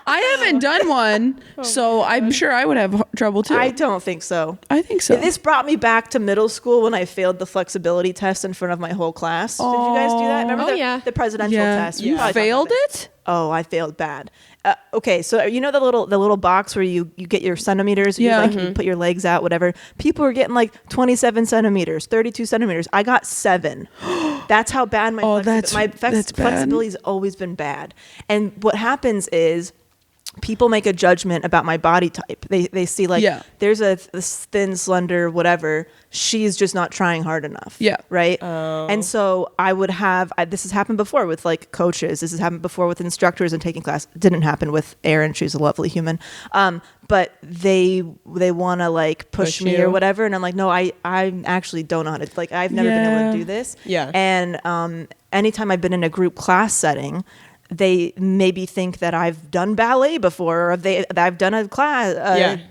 I haven't done one, so I'm sure I would have trouble too. I don't think so. I think so. This brought me back to middle school when I failed the flexibility test in front of my whole class. Did you guys do that? Remember the presidential test? You probably failed talked about it? Oh, I failed bad. Okay, so you know the little box where you get your centimeters, Yeah. you put your legs out, whatever. People were getting like 27 centimeters, 32 centimeters. I got 7. That's how bad my that's bad. flexibility's always been bad. And what happens is people make a judgment about my body type. They see like there's this thin, slender, whatever. She's just not trying hard enough. Yeah. Right. And so I would have this has happened before with like coaches. This has happened before with instructors and taking class. It didn't happen with Erin. She's a lovely human. But they want to like push me you. or whatever. And I'm like, no, I actually don't know how to, like, I've never been able to do this. Yeah. And anytime I've been in a group class setting, they maybe think that I've done ballet before, or that I've done a class,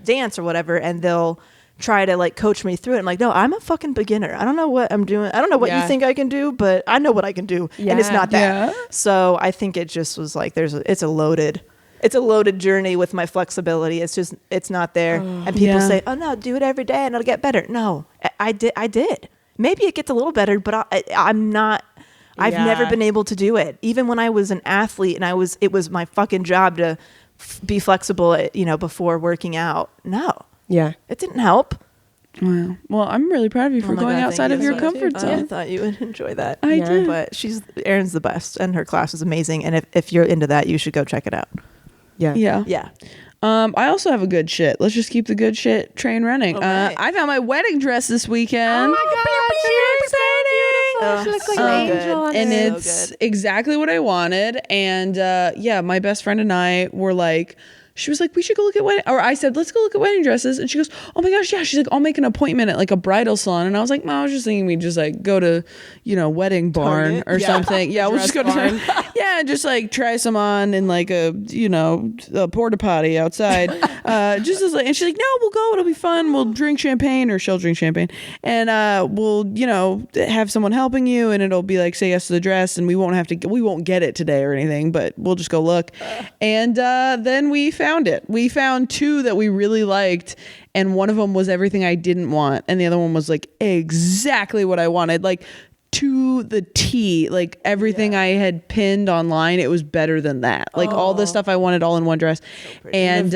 dance or whatever, and they'll try to like coach me through it. I'm like, no, I'm a fucking beginner. I don't know what I'm doing. I don't know what you think I can do, but I know what I can do, and it's not that. Yeah. So I think it just was like it's a loaded journey with my flexibility. It's not there. And people say, oh no, do it every day and it'll get better. No, I did. Maybe it gets a little better, but I'm not. I've never been able to do it. Even when I was an athlete and it was my fucking job to be flexible, before working out. No. Yeah. It didn't help. Wow. Well, I'm really proud of you for Oh my going God, outside thank of you. your comfort I zone. thought you would enjoy that. I did. But Erin's the best and her class is amazing. And if you're into that, you should go check it out. Yeah. Yeah. Yeah. I also have a good shit. Let's just keep the good shit train running. Okay. I found my wedding dress this weekend. Oh, She looks like so an good. angel on And it. it's exactly what I wanted. And my best friend and I were like, she was like, we should go look at wedding, or I said, let's go look at wedding dresses. And she goes, oh my gosh, yeah. She's like, I'll make an appointment at like a bridal salon. And I was like, no, I was just thinking we'd just like go to, wedding barn or something. Yeah, we'll just go to, just like try some on in like a porta potty outside. And she's like, no, we'll go. It'll be fun. We'll drink champagne, or she'll drink champagne. And we'll, have someone helping you, and it'll be like, say yes to the dress, and we won't get it today or anything, but we'll just go look. And then we found it. We found 2 that we really liked, and one of them was everything I didn't want, and the other one was like exactly what I wanted, like to the T. Like everything I had pinned online, it was better than that. Like all the stuff I wanted all in one dress. And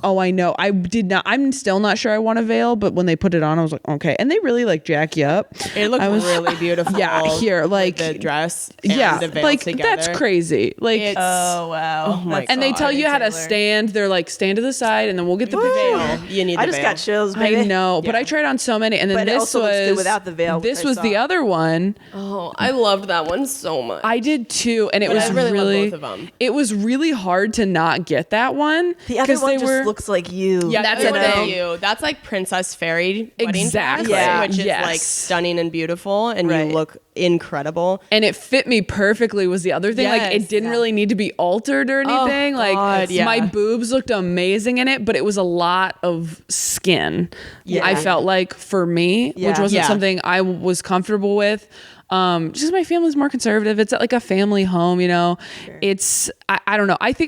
oh, I know. I did not. I'm still not sure I want a veil, but when they put it on, I was like, okay. And they really like jack you up. It looked really beautiful. Yeah, here, like the dress. And the veil like together. that's crazy. Like, Oh, wow. Oh my and they God. tell you how to Taylor. stand. They're like, stand to the side, and then we'll get the veil. You need the I just veil. got chills, baby. I know, but I tried on so many, and then But it this also looks good was without the veil, This I was the saw. other one. Oh, I loved that one so much. I did too, and it But was I really love both of them. It was really hard to not get that one. The other 'cause one they just were looks like you. Yeah, That's that's the what thing. you. That's like Princess Fairy wedding Exactly. dress, Yeah. which is Yes. like stunning and beautiful, and Right. you look incredible. and it fit me perfectly was the other thing. Like Yes. it didn't really need to be altered or anything. Like God, yeah. my boobs looked amazing in it, but it was a lot of skin. Yeah. I felt like for me, which Yeah. wasn't Yeah. something I was comfortable with. Just 'cause my family's more conservative. It's like a family home, It's I don't know. I could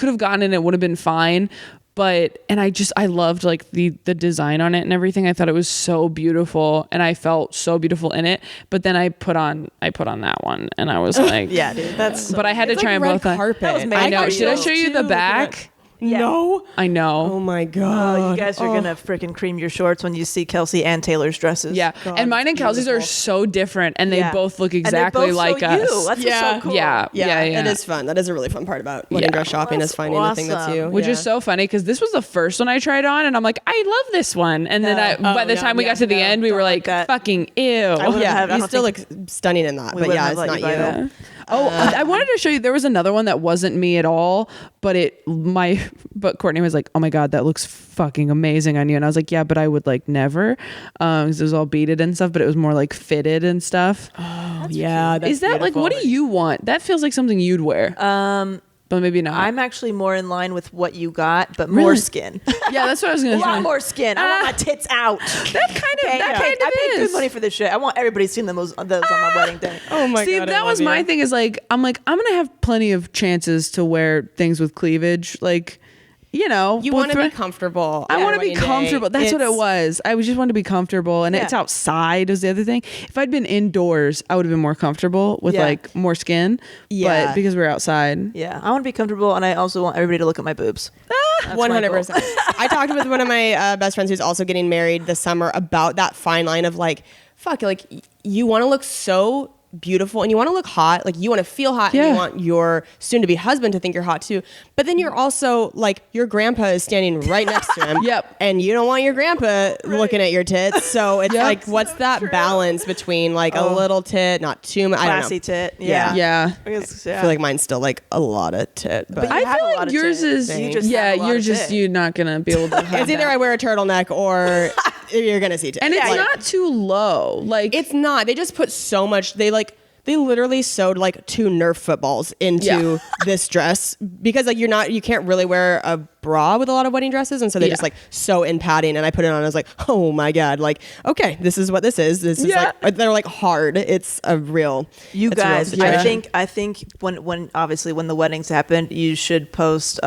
have gotten it and it would have been fine. But I loved like the design on it and everything. I thought it was so beautiful, and I felt so beautiful in it. But then I put on that one, and I was like, Yeah, dude. That's But I had to try them both on. carpet. That was made I know. for Should I you. show you the back? No. I know. Oh my god. Oh, you guys are gonna freaking cream your shorts when you see Kelsey and Taylor's dresses. Yeah, and mine and Kelsey's are so different, and they Yeah. both look And they're exactly both like so us. you. That's what's so cool. Yeah, It is fun. That is a really fun part about wedding dress shopping is finding the thing that's you. Which is so funny because this was the first one I tried on, and I'm like, I love this one. And then by the time we got to the end, we were like, fucking ew. Yeah, you still look stunning in that, but yeah, it's not you. Oh, I wanted to show you. There was another one that wasn't me at all, but but Courtney was like, "Oh my god, that looks fucking amazing on you," and I was like, "Yeah, but I would like never," because it was all beaded and stuff, but it was more like fitted and stuff. Oh yeah, is that like what do you want? That feels like something you'd wear. But maybe not. I'm actually more in line with what you got, but more skin. Yeah, that's what I was gonna A say. lot more skin. I want my tits out. That kind of I paid is. good money for this shit. I want everybody seeing those on my wedding day. Oh my See, god. that was my thing. Is like I'm gonna have plenty of chances to wear things with cleavage, like. You want to be comfortable. I want to be comfortable. That's what it was. I just wanted to be comfortable, and it's outside is the other thing. If I'd been indoors, I would have been more comfortable with like more skin. Yeah. But because we're outside, Yeah, I want to be comfortable, and I also want everybody to look at my boobs. 100%. I talked with one of my best friends who's also getting married this summer about that fine line of like, fuck, like you want to look so beautiful and you want to look hot, like you want to feel hot and you want your soon-to-be husband to think you're hot too, but then you're also like your grandpa is standing right next to him. Yep. And you don't want your grandpa looking at your tits, so it's like what's that balance between like a little tit, not too much, I don't know. Classy tit. yeah. I guess, I feel like mine's still like a lot of tit, but you I have feel a lot like of yours tit. is You just have a lot of tit. you're not gonna be able to. Have it's either I wear a turtleneck or you're gonna see tit. and it's Like, not too low. Like it's not. They just put so much. They literally sewed like 2 Nerf footballs into this dress because like you can't really wear a bra with a lot of wedding dresses, and so they just like sew in padding. And I put it on. I was like, oh my god, like okay, this is what this is. This is like they're like hard. It's a real. You it's a real guys, situation. I think when obviously when the weddings happen, you should post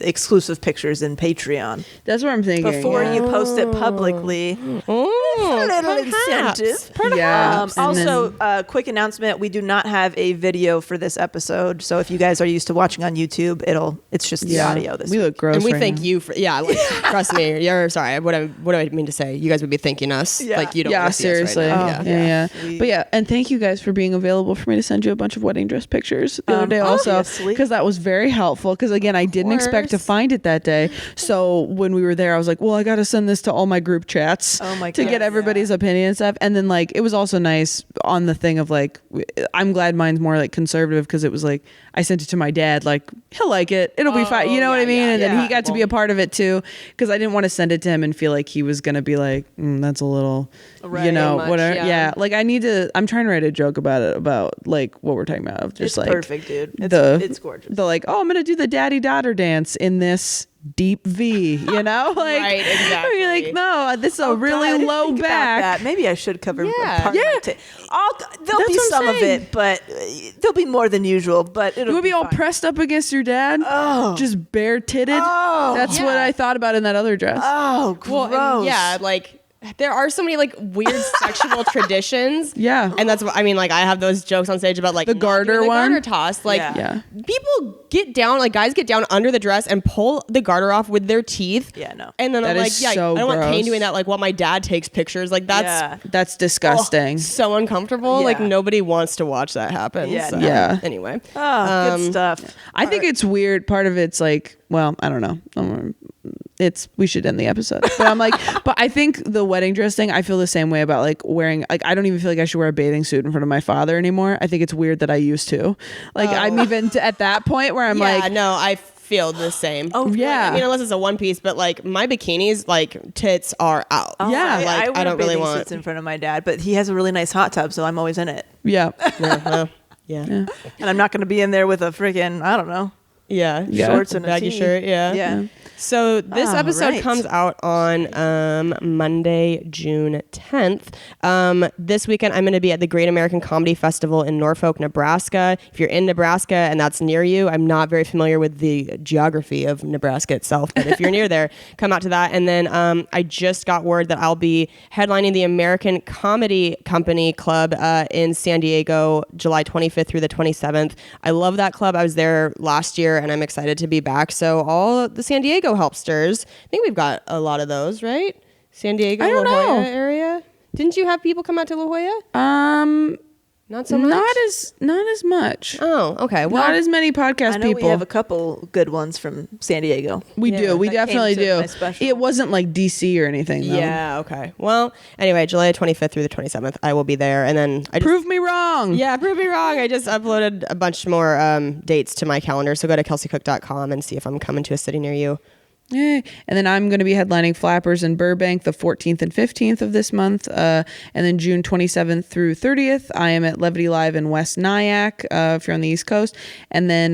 exclusive pictures in Patreon that's what I'm thinking. before you post it publicly. Oh, A little perhaps. incentive. Yeah. And Also, quick announcement: we do not have a video for this episode, so if you guys are used to watching on YouTube, it's just the audio. This we look gross. And we right thank now. you for like trust me. You're sorry. What I mean to say, you guys would be thanking us like you don't. Yeah, wanna see us right seriously. now. Yeah. We- But yeah, and thank you guys for being available for me to send you a bunch of wedding dress pictures the other day also, obviously. because that was very helpful. Because again, I didn't expect to course. find it that day. So when we were there, I was like, well, I got to send this to all my group chats Oh my to God, get everybody's opinion and stuff. And then like, it was also nice on the thing of like, I'm glad mine's more like conservative because it was like, I sent it to my dad, like he'll like it. It'll be fine. You know what I mean? And then he got to be a part of it too. Because I didn't want to send it to him and feel like he was going to be like, that's a little, you know, much, whatever. yeah. Like I'm trying to write a joke about it, about like what we're talking about. Of just It's like perfect, dude. It's gorgeous. The like, oh, I'm going to do the daddy daughter dance in this deep V, you know? Like, Right, exactly. You're like, no, this is a really God, I didn't low think about back. that. Maybe I should cover Yeah. part of my tit. There'll That's be what I'm some of saying. it, but there'll be more than usual. But it'll You would be all fine. pressed up against your dad, just bare titted. Oh, That's what I thought about in that other dress. Oh, Well, gross. and yeah, like there are so many like weird sexual traditions. Yeah. And that's what I mean. Like I have those jokes on stage about like The not garter doing the one? garter toss. Like Yeah. people get down, like guys get down under the dress and pull the garter off with their teeth. Yeah, no. And then That I'm is like, so I don't want Kane gross. doing that. Like while my dad takes pictures, like that's Yeah. That's disgusting. so uncomfortable. Yeah. Like nobody wants to watch that happen. Yeah, So, no. Yeah. Anyway. Oh, good stuff. I think it's weird. Part of it's like, well, I don't know. We should end the episode. But I'm like, but I think the wedding dress thing, I feel the same way about like wearing, like, I don't even feel like I should wear a bathing suit in front of my father anymore. I think it's weird that I used to. Like, I'm even at that point where I'm Yeah, like, no, I feel the same. Oh, yeah. I mean, unless it's a one piece, but like my bikinis, like tits are out. Yeah. like I wear don't really bathing want. suits in front of my dad, but he has a really nice hot tub, so I'm always in it. yeah. Yeah. And I'm not going to be in there with a freaking, I don't know, Yeah. shorts and a baggy tee. shirt. Yeah. Yeah. So this Oh, episode right. comes out on Monday, June 10th. This weekend, I'm going to be at the Great American Comedy Festival in Norfolk, Nebraska. If you're in Nebraska and that's near you, I'm not very familiar with the geography of Nebraska itself, but if you're near there, come out to that. And then I just got word that I'll be headlining the American Comedy Company Club in San Diego, July 25th through the 27th. I love that club. I was there last year and I'm excited to be back. So all the San Diego helpsters, I think we've got a lot of those, right? San Diego, I don't La Jolla know. area. Didn't you have people come out to La Jolla? Not so much. Not as much. Oh, okay. Well, Not as many podcast I know people. we have a couple good ones from San Diego. We do. We that came definitely to my do. special. It wasn't like DC or anything. Though. yeah. Okay. Well, anyway, July 25th through the 27th, I will be there, and then I just, Prove me wrong. Yeah, prove me wrong. I just uploaded a bunch more dates to my calendar, so go to kelseycook.com and see if I'm coming to a city near you. Yay. And then I'm going to be headlining Flappers in Burbank the 14th and 15th of this month. And then June 27th through 30th, I am at Levity Live in West Nyack, if you're on the East Coast. And then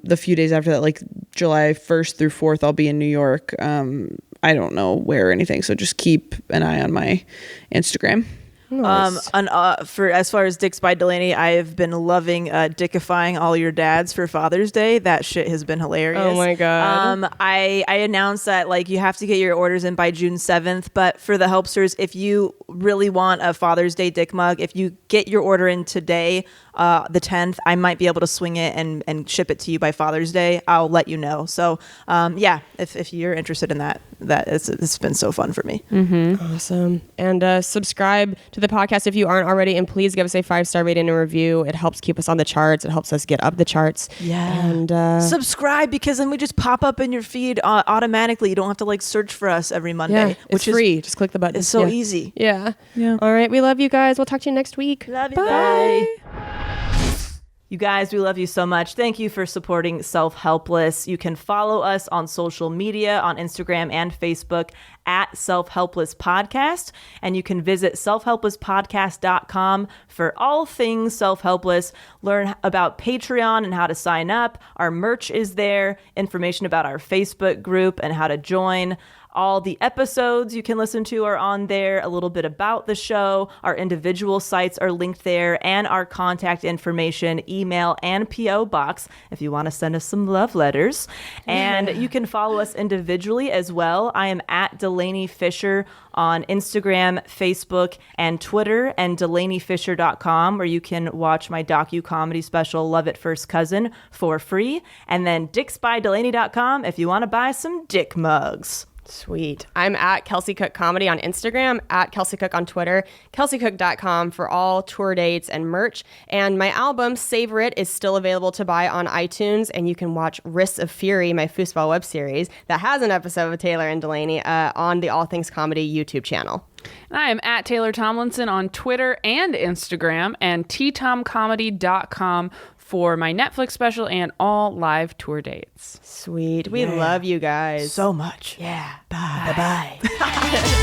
the few days after that, like July 1st through 4th, I'll be in New York. I don't know where or anything. So just keep an eye on my Instagram. Nice. For as far as Dicks by Delaney, I have been loving dickifying all your dads for Father's Day. That shit has been hilarious. Oh my God. I announced that like you have to get your orders in by June 7th, but for the helpsters, if you really want a Father's Day dick mug, if you get your order in today, the 10th, I might be able to swing it and ship it to you by Father's Day. I'll let you know. So yeah, if you're interested in that it's been so fun for me. Awesome. And subscribe to the podcast if you aren't already, and please give us a 5-star rating and review. It helps keep us on the charts. It helps us get up the charts. Yeah. And subscribe, because then we just pop up in your feed automatically. You don't have to like search for us every Monday. it's free. Just click the button. It's so Yeah. easy. Yeah. Yeah. All right. We love you guys. We'll talk to you next week. Love you. Bye. You guys, we love you so much. Thank you for supporting Self-Helpless. You can follow us on social media, on Instagram and Facebook at Self-Helpless Podcast. And you can visit selfhelplesspodcast.com for all things self-helpless. Learn about Patreon and how to sign up. Our merch is there, information about our Facebook group and how to join. All the episodes you can listen to are on there, a little bit about the show. Our individual sites are linked there, and our contact information, email, and P.O. box if you want to send us some love letters. And you can follow us individually as well. I am at Delaney Fisher on Instagram, Facebook, and Twitter, and DelaneyFisher.com, where you can watch my docu-comedy special, Love It First Cousin, for free. And then DicksByDelaney.com if you want to buy some dick mugs. Sweet. I'm at Kelsey Cook Comedy on Instagram, at Kelsey Cook on Twitter, kelseycook.com for all tour dates and merch. And my album, Savor It, is still available to buy on iTunes, and you can watch Wrists of Fury, my foosball web series that has an episode of Taylor and Delaney on the All Things Comedy YouTube channel. And I am at Taylor Tomlinson on Twitter and Instagram, and ttomcomedy.com for my Netflix special and all live tour dates. Sweet. We love you guys. So much. Yeah. Bye. Bye-bye.